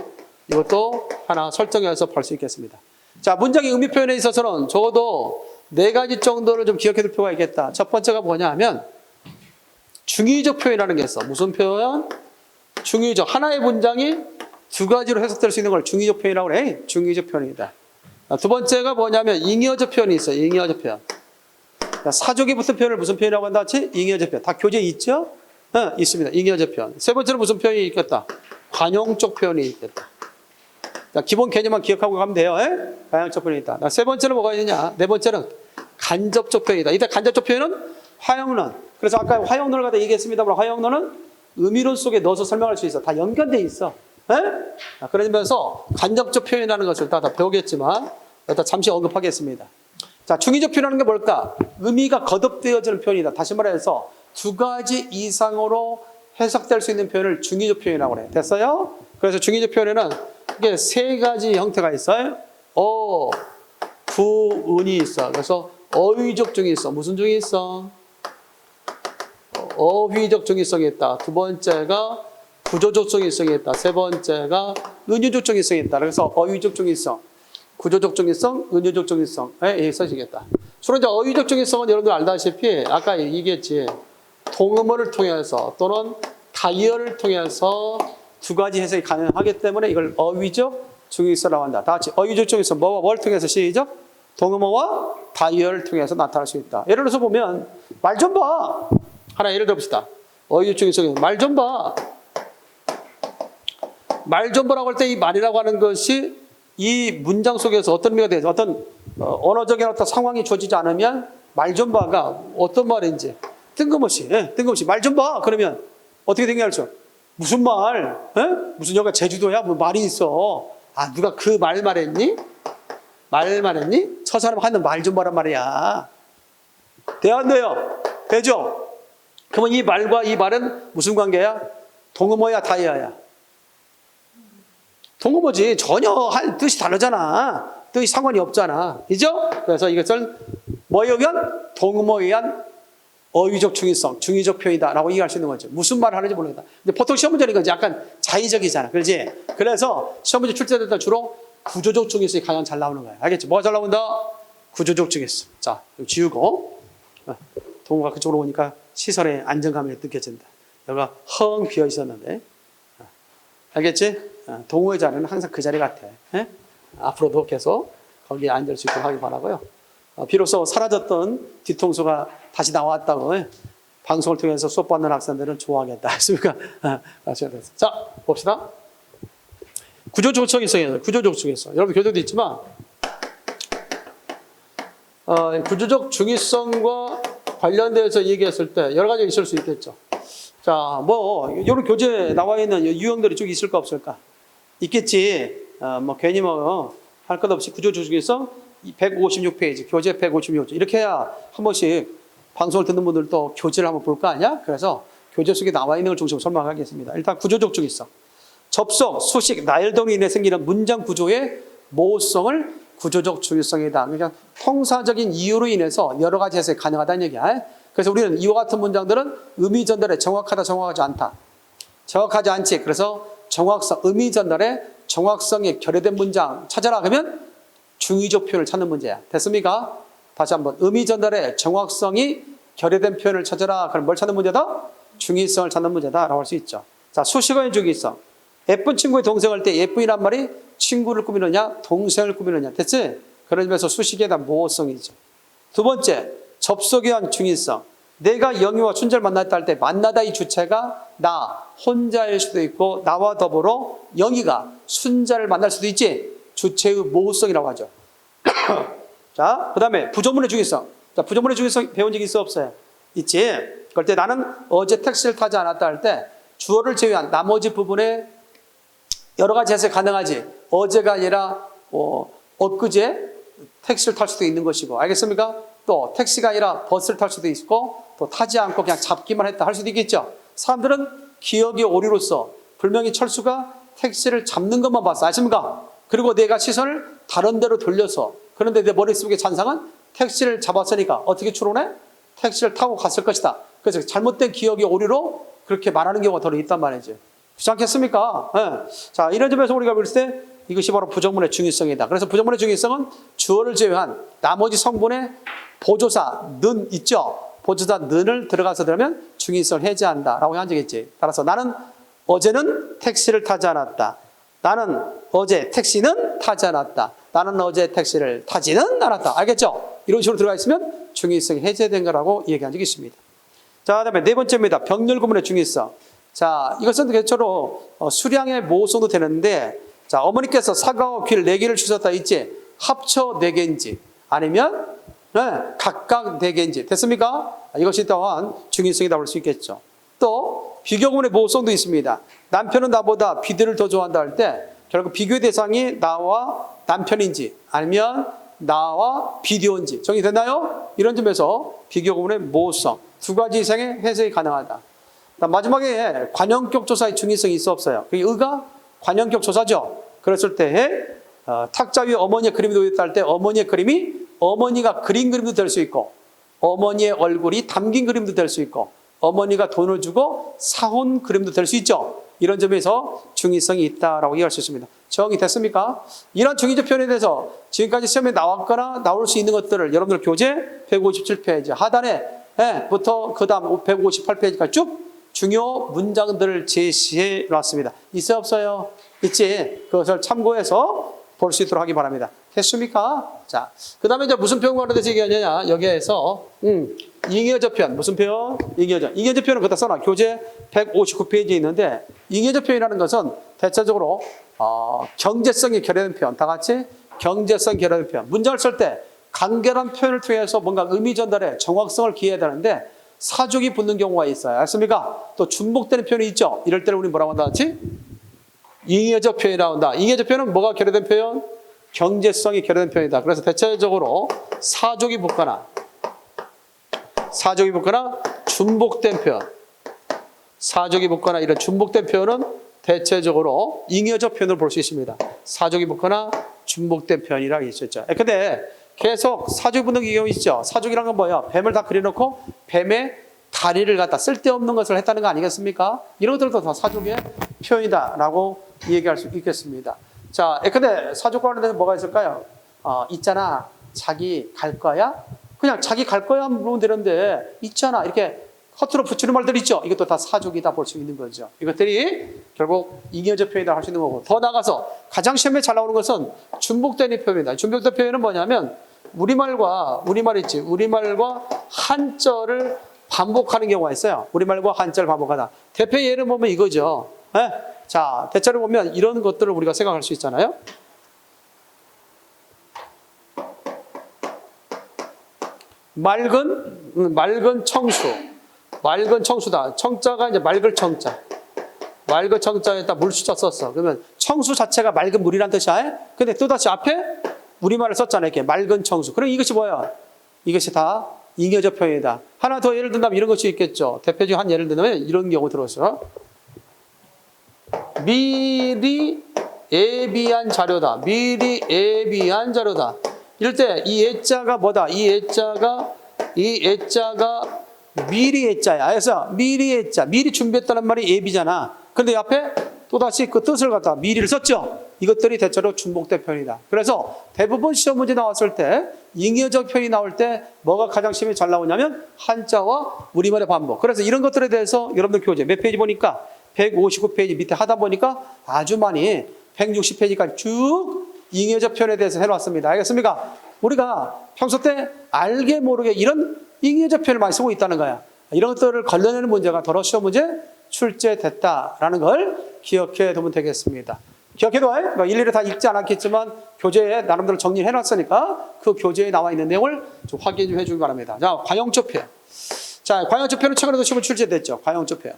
이것도 하나 설정해서 볼 수 있겠습니다. 자, 문장의 의미 표현에 있어서는 적어도 네 가지 정도를 좀 기억해 둘 필요가 있겠다. 첫 번째가 뭐냐 하면 중의적 표현이라는 게 있어. 무슨 표현? 중의적. 하나의 문장이 두 가지로 해석될 수 있는 걸 중의적 표현이라고 그래. 중의적 표현이다. 두 번째가 뭐냐면 잉여적 표현이 있어요. 잉여적 표현. 사족이 붙은 표현을 무슨 표현이라고 한다 했지? 잉여적 표현. 다 교재에 있죠? 네, 있습니다. 잉여적 표현. 세 번째는 무슨 표현이 있겠다? 관용적 표현이 있겠다. 자, 기본 개념만 기억하고 가면 돼요. 관용적 표현이 있다. 세 번째는 뭐가 있느냐? 네 번째는 간접적 표현이다. 이때 간접적 표현은 화형론. 그래서 아까 화형론을 갖다 얘기했습니다만 화형론은 의미론 속에 넣어서 설명할 수 있어. 다 연결돼 있어. 그러면서 간접적 표현이라는 것을 다 배우겠지만 일단 잠시 언급하겠습니다. 자, 중의적 표현이라는 게 뭘까? 의미가 거듭되어지는 표현이다. 다시 말해서 두 가지 이상으로 해석될 수 있는 표현을 중의적 표현이라고 해. 됐어요? 그래서 중의적 표현에는 이게 세 가지 형태가 있어요. 구, 은이 있어. 그래서 어휘적 중이 있어. 무슨 중이 있어? 어휘적 중의성이 있다. 두 번째가 구조적 중의성이 있다. 세 번째가 은유적 중의성이 있다. 그래서 어휘적 중의성, 구조적 중의성, 은유적 중의성에 써지겠다. 주로 이제 어휘적 중의성은 여러분들 알다시피 아까 얘기했지. 동음어를 통해서 또는 다이어를 통해서 두 가지 해석이 가능하기 때문에 이걸 어휘적 중의성이라고 한다. 다 같이 어휘적 중의성 뭐와 뭘 통해서 시작? 동음어와 다이어를 통해서 나타날 수 있다. 예를 들어서 보면 말 좀 봐. 하나 예를 들어봅시다. 어휘적 중의성이 말 좀 봐. 말 좀 보라고 할 때 이 말이라고 하는 것이 이 문장 속에서 어떤 의미가 되죠? 어떤 언어적인 어떤 상황이 주어지지 않으면 말 좀 봐가 어떤 말인지 뜬금없이 말 좀 봐. 그러면 어떻게 생각할죠? 무슨 말? 무슨 여가 제주도야? 뭐 말이 있어. 아, 누가 그 말 말했니? 말 말했니? 저 사람 하는 말 좀 봐란 말이야. 돼요, 안 돼요? 되죠? 그러면 이 말과 이 말은 무슨 관계야? 동음어야, 다이어야? 동음어지. 전혀 할 뜻이 다르잖아. 뜻이 상관이 없잖아. 그죠? 그래서 이것을 뭐에 의한? 동음어에 의한 어휘적 중의성, 중의적 표현이다라고 얘기할 수 있는 거죠. 무슨 말을 하는지 모르겠다. 근데 보통 시험 문제는 이거지 약간 자의적이잖아. 그렇지? 그래서 시험 문제 출제될 때 주로 구조적 중의성이 가장 잘 나오는 거야. 알겠지? 뭐가 잘 나온다? 구조적 중의성. 자, 지우고. 동호가 그쪽으로 오니까 시선의 안정감이 느껴진다. 여기가 헝 비어 있었는데. 알겠지? 동호의 자리는 항상 그 자리 같아. 앞으로도 계속 거기에 앉을 수 있도록 하길 바라고요. 비로소 사라졌던 뒤통수가 다시 나왔다고 방송을 통해서 수업받는 학생들은 좋아하겠다. 했습니까? 자, 봅시다. 구조적 중의성이에요. 구조적 중의성. 여러분 교재도 있지만 구조적 중의성과 관련돼서 얘기했을 때 여러 가지 있을 수 있겠죠. 자, 뭐 이런 교재에 나와 있는 유형들이 쭉 있을까 없을까? 있겠지. 뭐 괜히 뭐 할 것 없이 구조적 중의성 156페이지, 교재 156쪽 이렇게 해야 한 번씩 방송을 듣는 분들도 교재를 한번 볼 거 아니야? 그래서 교재 속에 나와 있는 걸 중심으로 설명하겠습니다. 일단 구조적 중의성. 접속, 수식, 나열 등으로 인해 생기는 문장 구조의 모호성을 구조적 중의성이다. 그러니까 통사적인 이유로 인해서 여러 가지 해석이 가능하다는 얘기야. 그래서 우리는 이와 같은 문장들은 의미 전달에 정확하다, 정확하지 않다. 정확하지 않지. 그래서 정확성, 의미 전달에 정확성이 결여된 문장 찾아라. 그러면 중의적 표현을 찾는 문제야. 됐습니까? 다시 한번 의미 전달에 정확성이 결여된 표현을 찾아라. 그럼 뭘 찾는 문제다? 중의성을 찾는 문제다라고 할 수 있죠. 자, 수식어의 중의성. 예쁜 친구의 동생을 때 예쁜이란 말이 친구를 꾸미느냐 동생을 꾸미느냐. 됐지? 그런 점에서 수식에 대한 모호성이죠. 두 번째, 접속에 대한 중의성. 내가 영희와 춘자를 만났다 할 때 만나다 이 주체가 나 혼자일 수도 있고 나와 더불어 영희가 순자를 만날 수도 있지. 주체의 모호성이라고 하죠. 자, 그 다음에 부조문의 중의성. 자, 부조문의 중의성 배운 적 있어 없어요? 있지. 그럴 때 나는 어제 택시를 타지 않았다 할 때 주어를 제외한 나머지 부분에 여러 가지 해석이 가능하지. 어제가 아니라 엊그제 택시를 탈 수도 있는 것이고, 알겠습니까? 또 택시가 아니라 버스를 탈 수도 있고, 또 타지 않고 그냥 잡기만 했다 할 수도 있겠죠. 사람들은 기억의 오류로서 분명히 철수가 택시를 잡는 것만 봤어. 아십니까? 그리고 내가 시선을 다른 데로 돌려서 그런데 내 머릿속에 잔상은 택시를 잡았으니까 어떻게 추론해? 택시를 타고 갔을 것이다. 그래서 잘못된 기억의 오류로 그렇게 말하는 경우가 더 있단 말이지. 그렇지 않겠습니까? 네. 자, 이런 점에서 우리가 볼 때 이것이 바로 부정문의 중의성이다. 그래서 부정문의 중의성은 주어를 제외한 나머지 성분의 보조사 는 있죠. 보조사 는을 들어가서 들으면 중의성을 해제한다라고 한 적이 있지. 따라서 나는 어제는 택시를 타지 않았다. 나는 어제 택시는 타지 않았다. 나는 어제 택시를 타지는 않았다. 알겠죠? 이런 식으로 들어가 있으면 중의성이 해제된 거라고 얘기한 적이 있습니다. 자, 그다음에 네 번째입니다. 병렬 구문의 중의성. 자, 이것은 대체로 수량의 모성도 되는데, 자, 어머니께서 사과와 귤 4개를 주셨다 있지? 합쳐 4개인지 아니면 네, 각각 4개인지 됐습니까? 이것이 또한 중의성이다 볼 수 있겠죠. 또 비교구문의 모성도 있습니다. 남편은 나보다 비디오를 더 좋아한다 할 때 결국 비교의 대상이 나와 남편인지 아니면 나와 비디오인지 정리됐나요? 이런 점에서 비교구문의 모성 두 가지 이상의 해석이 가능하다. 마지막에 관형격 조사의 중의성이 있어 없어요? 그게 의가 관형격 조사죠. 그랬을 때 탁자 위에 어머니의 그림이 놓여있다 할 때 어머니의 그림이 어머니가 그린 그림도 될 수 있고 어머니의 얼굴이 담긴 그림도 될 수 있고 어머니가 돈을 주고 사온 그림도 될 수 있죠. 이런 점에서 중의성이 있다라고 이해할 수 있습니다. 정의됐습니까? 이런 중의적 표현에 대해서 지금까지 시험에 나왔거나 나올 수 있는 것들을 여러분들 교재 157페이지 하단에 부터 그 다음 158페이지까지 쭉 중요 문장들을 제시해 놨습니다. 있어요 없어요? 있지. 그것을 참고해서 볼 수 있도록 하기 바랍니다. 됐습니까? 자, 그 다음에 이제 무슨 표현과에 대해서 얘기하느냐. 여기에서 잉여적 표현. 무슨 표현? 잉여적. 잉여적 표현은 그다 써놔. 교재 159페이지에 있는데 잉여적 표현이라는 것은 대체적으로 경제성이 결여된 표현. 다 같이 경제성 결여된 표현. 문장을 쓸 때 간결한 표현을 통해서 뭔가 의미 전달에 정확성을 기해야 되는데 사족이 붙는 경우가 있어요. 알습니까? 또 중복되는 표현이 있죠. 이럴 때는 우리 뭐라고 한다 같이? 잉여적 표현이 나온다. 잉여적 표현은 뭐가 결여된 표현? 경제성이 결여된 표현이다. 그래서 대체적으로 사족이 붙거나 중복된 표현, 사족이 붙거나 이런 중복된 표현은 대체적으로 잉여적 표현을 볼 수 있습니다. 사족이 붙거나 중복된 표현이라고 있었죠. 근데 계속 사족이 붙는 경우 있죠. 사족이란 건 뭐예요? 뱀을 다 그려놓고 뱀의 다리를 갖다 쓸데없는 것을 했다는 거 아니겠습니까? 이런 것들도 다 사족의 표현이다라고 얘기할 수 있겠습니다. 자, 근데 사족과 관련해서 뭐가 있을까요? 있잖아. 자기 갈 거야? 그냥 자기 갈 거야 물으면 되는데 있잖아. 이렇게 허투루 붙이는 말들 있죠. 이것도 다 사족이다 볼 수 있는 거죠. 이것들이 결국 잉여적 표현이다 할 수 있는 거고 더 나가서 가장 시험에 잘 나오는 것은 중복되는 표현이다. 중복된 표현은 뭐냐면 우리말과 한자를 반복하는 경우가 있어요. 우리말과 한자를 반복하다. 대표 예를 보면 이거죠. 네? 자, 대체로 보면 이런 것들을 우리가 생각할 수 있잖아요. 맑은 청수. 맑은 청수다. 청자가 이제 맑을 청자. 맑은 청자에다 물수자 썼어. 그러면 청수 자체가 맑은 물이란 뜻이야. 근데 또다시 앞에 우리말을 썼잖아요. 이렇게 맑은 청수. 그럼 이것이 뭐야? 이것이 다 잉여적 표현이다. 하나 더 예를 든다면 이런 것이 있겠죠. 대표적인 한 예를 들면 이런 경우 들어서 미리 예비한 자료다. 미리 예비한 자료다. 이럴 때 이 예자가 뭐다? 이 예자가 미리 예자야. 그래서 미리 예자. 미리 준비했다는 말이 예비잖아. 그런데 앞에 또다시 그 뜻을 갖다 미리를 썼죠. 이것들이 대체로 중복된 표현이다. 그래서 대부분 시험 문제 나왔을 때 잉여적 표현이 나올 때 뭐가 가장 시험에 잘 나오냐면 한자와 우리말의 반복. 그래서 이런 것들에 대해서 여러분들 교재 몇 페이지 보니까 159페이지 밑에 하다 보니까 아주 많이 160페이지까지 쭉 잉여적 표현에 대해서 해놨습니다. 알겠습니까? 우리가 평소 때 알게 모르게 이런 잉여적 표현을 많이 쓰고 있다는 거야. 이런 것들을 걸러내는 문제가 더러 시험 문제 출제됐다라는 걸 기억해 두면 되겠습니다. 기억해둬요. 일일이 다 읽지 않았겠지만 교재에 나름대로 정리해 놨으니까 그 교재에 나와 있는 내용을 좀 확인 좀 해주기 바랍니다. 자, 관용적 표현. 자, 관용적 표현은 최근에도 시험 출제됐죠. 관용적 표현.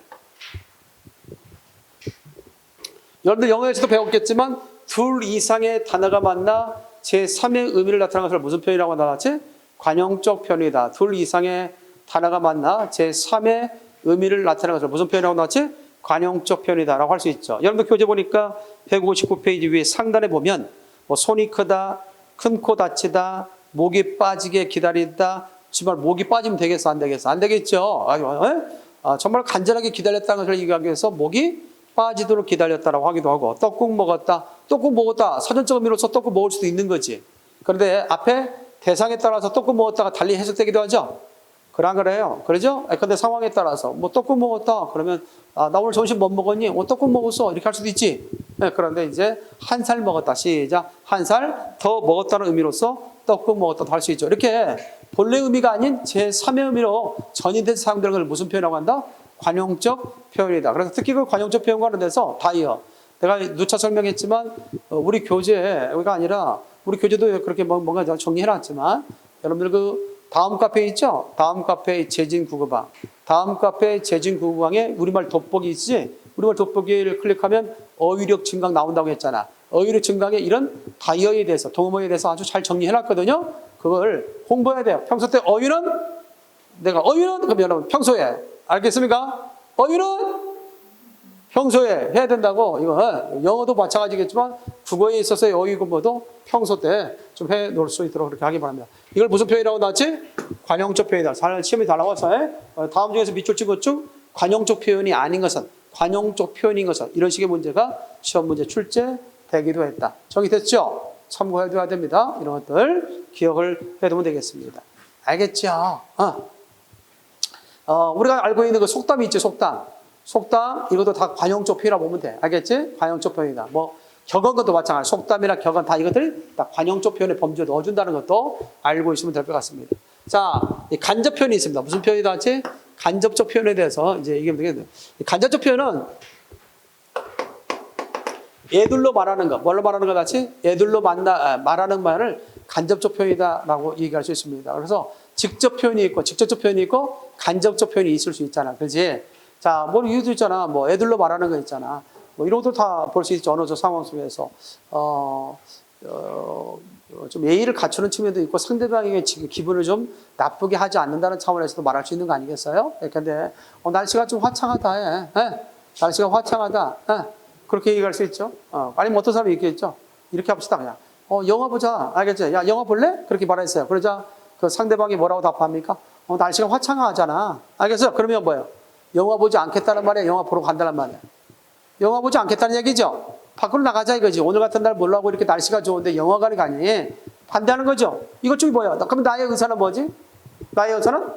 여러분들 영어에서도 배웠겠지만 둘 이상의 단어가 만나 제3의 의미를 나타내는 것을 무슨 표현이라고 나왔지? 관용적 표현이다. 둘 이상의 단어가 만나 제3의 의미를 나타내는 것을 무슨 표현이라고 나왔지? 관용적 표현이다라고 할 수 있죠. 여러분들 교재 보니까 159페이지 위에 상단에 보면 뭐 손이 크다, 큰 코 다치다, 목이 빠지게 기다린다. 정말 목이 빠지면 되겠어, 안 되겠어? 안 되겠죠. 정말 간절하게 기다렸다는 것을 얘기하기 위해서 목이 빠지도록 기다렸다라고 하기도 하고, 떡국 먹었다. 떡국 먹었다. 사전적 의미로서 떡국 먹을 수도 있는 거지. 그런데 앞에 대상에 따라서 떡국 먹었다가 달리 해석되기도 하죠. 그래 안 그래요? 그러죠? 근데 상황에 따라서 뭐 떡국 먹었다 그러면 나 오늘 점심 뭐 먹었니? 떡국 먹었어 이렇게 할 수도 있지. 그런데 이제 한 살 먹었다. 시작. 한 살 더 먹었다는 의미로서 떡국 먹었다도 할 수 있죠. 이렇게 본래 의미가 아닌 제3의 의미로 전이된 사용되는 걸 무슨 표현이라고 한다? 관용적 표현이다. 그래서 특히 그 관용적 표현과 관련돼서 다이어. 내가 누차 설명했지만 우리 교재가 아니라 우리 교재도 그렇게 뭔가 정리해놨지만 여러분들 그 다음 카페 있죠? 다음 카페 재진 국어방. 다음 카페 재진 국어방에 우리말 돋보기 있지? 우리말 돋보기를 클릭하면 어휘력 증강 나온다고 했잖아. 어휘력 증강의 이런 다이어에 대해서, 동어에 대해서 아주 잘 정리해놨거든요. 그걸 홍보해야 돼요. 평소 때 어휘는 그럼 여러분 평소에 알겠습니까? 어휘는 평소에 해야 된다고. 이거 영어도 마찬가지겠지만 국어에 있어서의 어휘 공부도 평소 때 좀 해놓을 수 있도록 그렇게 하기 바랍니다. 이걸 무슨 표현이라고 나왔지? 관용적 표현이다. 시험이 다 나와서 다음 중에서 밑줄 찍은 중 관용적 표현이 아닌 것은, 관용적 표현인 것은, 이런 식의 문제가 시험 문제 출제되기도 했다. 정리됐죠? 참고해줘야 됩니다. 이런 것들 기억을 해두면 되겠습니다. 알겠죠? 우리가 알고 있는 그 속담이 있지, 속담. 속담, 이것도 다 관용적 표현이라고 보면 돼. 알겠지? 관용적 표현이다. 뭐, 격언것도 마찬가지. 속담이나 격언 다 이것들 다 관용적 표현의 범주에 넣어준다는 것도 알고 있으면 될 것 같습니다. 자, 이 간접 표현이 있습니다. 무슨 표현이다 했지? 간접적 표현에 대해서 이제 얘기하면 되겠네요. 간접적 표현은 애들로 말하는 거, 뭘로 말하는 거 같이? 애들로 말하는 말을 간접적 표현이다라고 얘기할 수 있습니다. 그래서 직접 표현이 있고, 직접적 표현이 있고, 간접적 표현이 있을 수 있잖아. 그렇지? 자, 뭐 이유도 있잖아. 뭐 애들로 말하는 거 있잖아. 뭐 이런 것도 다 볼 수 있죠. 언어적 상황 속에서. 좀 예의를 갖추는 측면도 있고 상대방에게 기분을 좀 나쁘게 하지 않는다는 차원에서도 말할 수 있는 거 아니겠어요? 근데 날씨가 좀 화창하다. 날씨가 화창하다. 그렇게 얘기할 수 있죠. 아니면 어떤 사람이 얘기했죠. 이렇게 합시다. 그냥 영화 보자. 알겠지? 야, 영화 볼래? 그렇게 말했어요. 그러자 그 상대방이 뭐라고 답합니까? 날씨가 화창하잖아. 알겠어요? 그러면 뭐예요? 영화 보지 않겠다는 말이야? 영화 보러 간다는 말이야? 영화 보지 않겠다는 얘기죠. 밖으로 나가자 이거지. 오늘 같은 날 몰라고 이렇게 날씨가 좋은데 영화관에 가니 반대하는 거죠. 이것 중에 뭐야? 그럼 나의 의사는 뭐지? 나의 의사는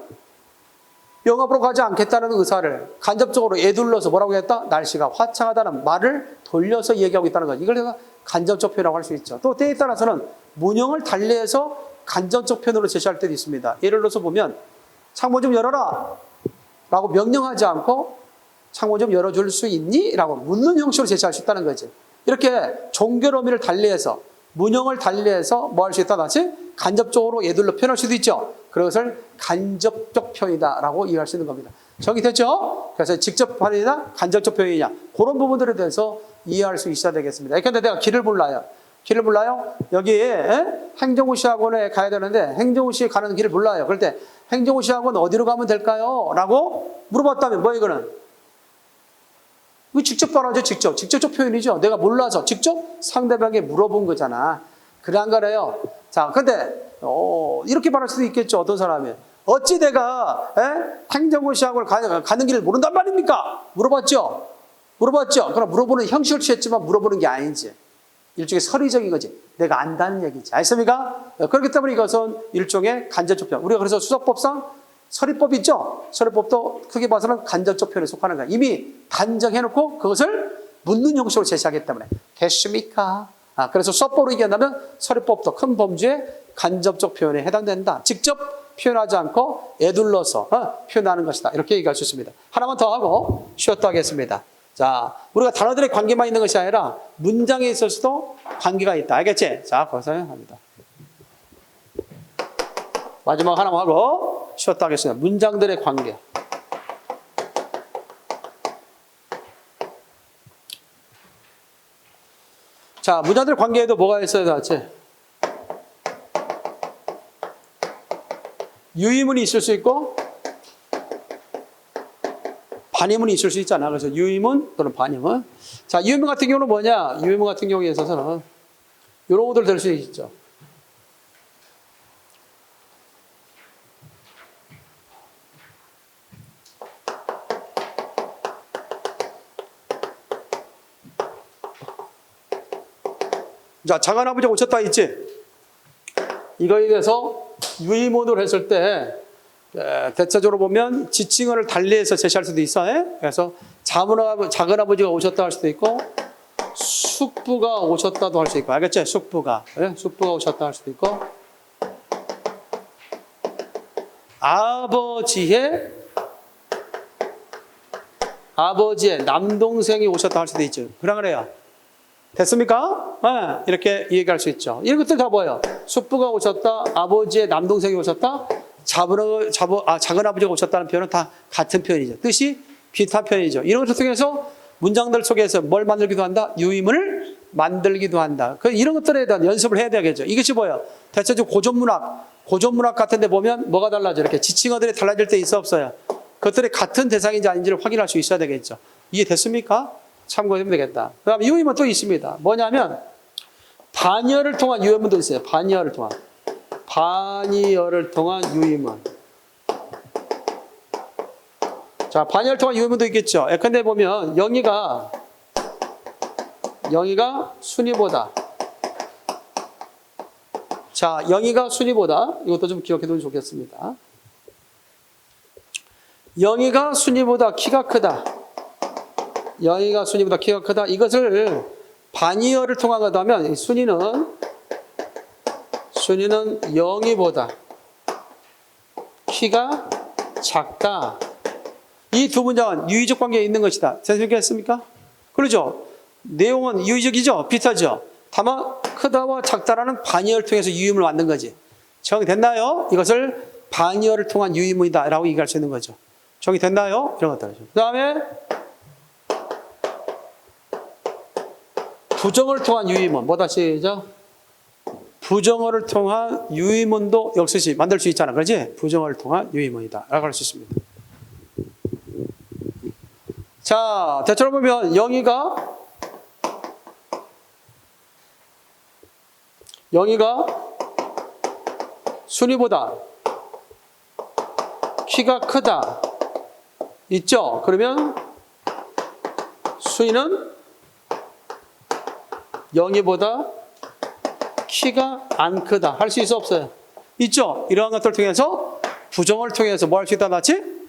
영화 보러 가지 않겠다는 의사를 간접적으로 애둘러서 뭐라고 했다? 날씨가 화창하다는 말을 돌려서 얘기하고 있다는 거지. 이걸 내가 간접적 표현이라고 할 수 있죠. 또 때에 따라서는 문형을 달리해서 간접적 표현으로 제시할 때도 있습니다. 예를 들어서 보면 창문 좀 열어라 라고 명령하지 않고 창문 좀 열어줄 수 있니? 라고 묻는 형식으로 제시할 수 있다는 거지. 이렇게 종결 의미를 달리해서 문형을 달리해서 뭐 할 수 있다? 다시 간접적으로 얘들로 표현할 수도 있죠. 그것을 간접적 표현이다라고 이해할 수 있는 겁니다. 정리됐죠? 그래서 직접 표현이냐 간접적 표현이냐 그런 부분들에 대해서 이해할 수 있어야 되겠습니다. 그런데 내가 길을 몰라요. 여기에 행정우 씨 학원에 가야 되는데 행정우 씨 가는 길을 몰라요. 그럴 때 행정우 씨 학원 어디로 가면 될까요? 라고 물어봤다면 뭐 이거는? 이거 직접 말하죠. 직접적 표현이죠. 내가 몰라서 직접 상대방에게 물어본 거잖아. 그래 안 그래요? 자, 근데 이렇게 말할 수도 있겠죠. 어떤 사람이 어찌 내가 행정고 시학을 가는 길을 모른단 말입니까? 물어봤죠. 그럼 물어보는 형식을 취했지만 물어보는 게 아니지. 일종의 서리적인 거지. 내가 안다는 얘기지. 알습니까? 그렇기 때문에 이것은 일종의 간접적 표현. 우리가 그래서 수석법상 서리법 있죠? 서리법도 크게 봐서는 간접적 표현에 속하는 거야. 이미 단정해놓고 그것을 묻는 형식으로 제시하기 때문에. 됐습니까? 그래서 수법으로 얘기한다면 서리법도 큰 범주의 간접적 표현에 해당된다. 직접 표현하지 않고 애둘러서 표현하는 것이다. 이렇게 얘기할 수 있습니다. 하나만 더 하고 쉬었다 하겠습니다. 자, 우리가 단어들의 관계만 있는 것이 아니라 문장에 있어서도 관계가 있다. 알겠지? 자, 거기서 합니다. 마지막 하나만 하고 쉬었다 하겠습니다. 문장들의 관계. 자, 문장들의 관계에도 뭐가 있어야 되지? 유의문이 있을 수 있고 반의문이 있을 수 있잖아. 그래서 유의문 또는 반의문. 자, 유의문 같은 경우는 뭐냐? 유의문 같은 경우에 있어서는 이런 것들 될 수 있죠. 자, 작은아버지가 오셨다 있지? 이거에 대해서 유의문으로 했을 때 대체적으로 보면 지칭어를 달리해서 제시할 수도 있어. 그래서 작은아버지가 오셨다 할 수도 있고 숙부가 오셨다도 할 수 있고, 알겠지? 숙부가 오셨다 할 수도 있고, 아버지의 남동생이 오셨다 할 수도 있죠. 그래요. 됐습니까? 네, 이렇게 얘기할 수 있죠. 이런 것들 다 뭐예요? 숙부가 오셨다, 아버지의 남동생이 오셨다, 작은아버지가 오셨다는 표현은 다 같은 표현이죠. 뜻이 비슷한 표현이죠. 이런 것을 통해서 문장들 속에서 뭘 만들기도 한다? 유의문을 만들기도 한다. 이런 것들에 대한 연습을 해야 되겠죠. 이것이 뭐예요? 대체적으로 고전문학 같은 데 보면 뭐가 달라져? 이렇게 지칭어들이 달라질 때 있어 없어요? 그것들이 같은 대상인지 아닌지를 확인할 수 있어야 되겠죠. 이해됐습니까? 참고하시면 되겠다. 그 다음에 유의문 또 있습니다. 뭐냐면 반의어를 통한 유의문도 있어요. 반의어를 통한 유의문. 자, 반의어를 통한 유의문도 있겠죠. 예컨대 보면 영희가 순이보다. 자, 영희가 순이보다. 이것도 좀 기억해두면 좋겠습니다. 영희가 순이보다 키가 크다. 영희가 순이보다 키가 크다. 이것을 반의어를 통한 거다면 순이는 영희보다 키가 작다. 이 두 문장은 유의적 관계에 있는 것이다. 생각했습니까? 그렇죠? 내용은 유의적이죠? 비슷하죠? 다만 크다와 작다라는 반의어를 통해서 유의문을 만든 거지. 정리됐나요? 이것을 반의어를 통한 유의문이다 라고 얘기할 수 있는 거죠. 정리됐나요? 이런 것들. 그 다음에 부정어를 통한 유의문. 뭐다 시죠? 부정어를 통한 유의문도 역시 만들 수 있잖아. 그렇지? 부정어를 통한 유의문이다 라고 할 수 있습니다. 자, 대체로 보면 영희가 순이보다 키가 크다. 있죠? 그러면 순이는 영희보다 키가 안 크다. 할 수 있어 없어요? 있죠? 이러한 것들을 통해서 부정어를 통해서 뭐 할 수 있다 나지?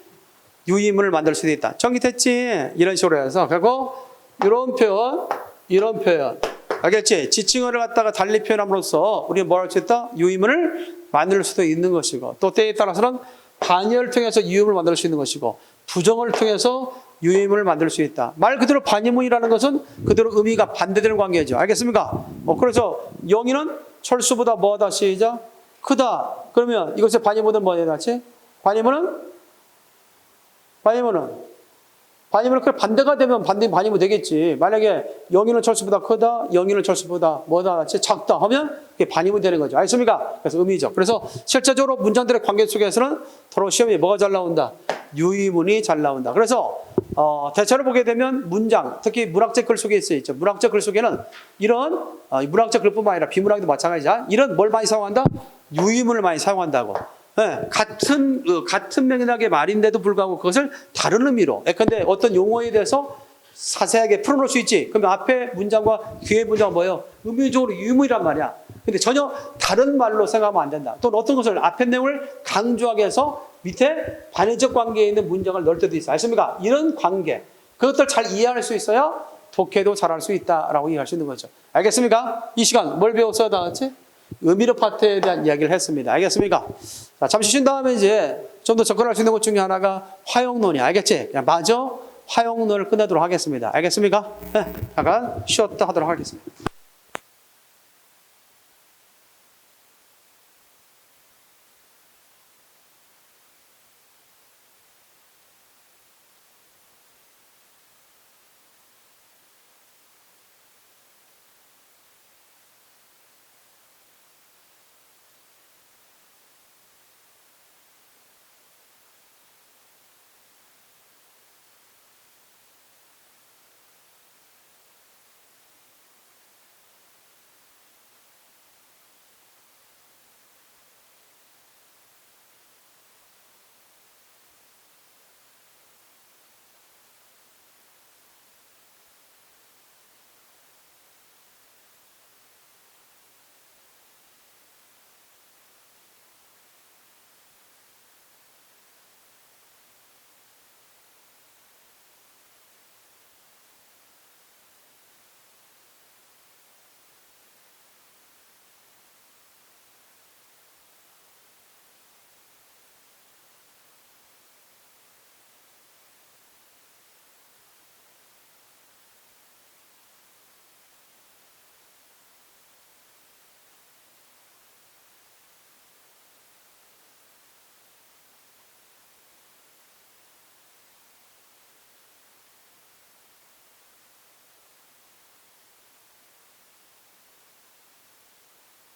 유의문을 만들 수도 있다. 정리됐지? 이런 식으로 해서 그리고 이런 표현 알겠지? 지칭어를 갖다가 달리 표현함으로써 우리가 뭘 할 수 있다? 유의문을 만들 수도 있는 것이고 또 때에 따라서는 반의어를 통해서 유의문을 만들 수 있는 것이고 부정어를 통해서 유의문을 만들 수 있다. 말 그대로 반의문이라는 것은 그대로 의미가 반대되는 관계죠. 알겠습니까? 그래서 영희는 철수보다 뭐하다 시작? 크다. 그러면 이것의 반의문은 뭐냐 다시? 반의문은 그 반대가 되면 반의문 되겠지. 만약에 영희는 철수보다 크다, 영희는 철수보다 뭐다 같이 작다 하면 그게 반의문 되는 거죠. 알겠습니까? 그래서 의미죠. 그래서 실제적으로 문장들의 관계 속에서는 서로 시험에 뭐가 잘 나온다? 유의문이 잘 나온다. 그래서 대체로 보게 되면 문장, 특히 문학적 글 속에 있죠. 문학적 글 속에는 이런 문학적 글뿐만 아니라 비문학도 마찬가지야. 이런 뭘 많이 사용한다? 유의문을 많이 사용한다고. 네, 같은 맥락의 말인데도 불구하고 그것을 다른 의미로. 예컨대 어떤 용어에 대해서 자세하게 풀어놓을 수 있지. 그러면 앞에 문장과 뒤에 문장은 뭐예요? 의미적으로 유의문이란 말이야. 근데 전혀 다른 말로 생각하면 안 된다. 또는 어떤 것을 앞에 내용을 강조하게 해서 밑에 반의적 관계에 있는 문장을 넣을 때도 있어. 아십니까? 이런 관계. 그것들 잘 이해할 수 있어야 독해도 잘할 수 있다라고 얘기할 수 있는 거죠. 알겠습니까? 이 시간 뭘 배웠어요, 다 같이? 의미로 파트에 대한 이야기를 했습니다. 알겠습니까? 자, 잠시 쉰 다음에 이제 좀 더 접근할 수 있는 것 중에 하나가 화용론이야. 알겠지? 그냥 마저 화용론을 끝내도록 하겠습니다. 알겠습니까? 네, 잠깐 쉬었다 하도록 하겠습니다.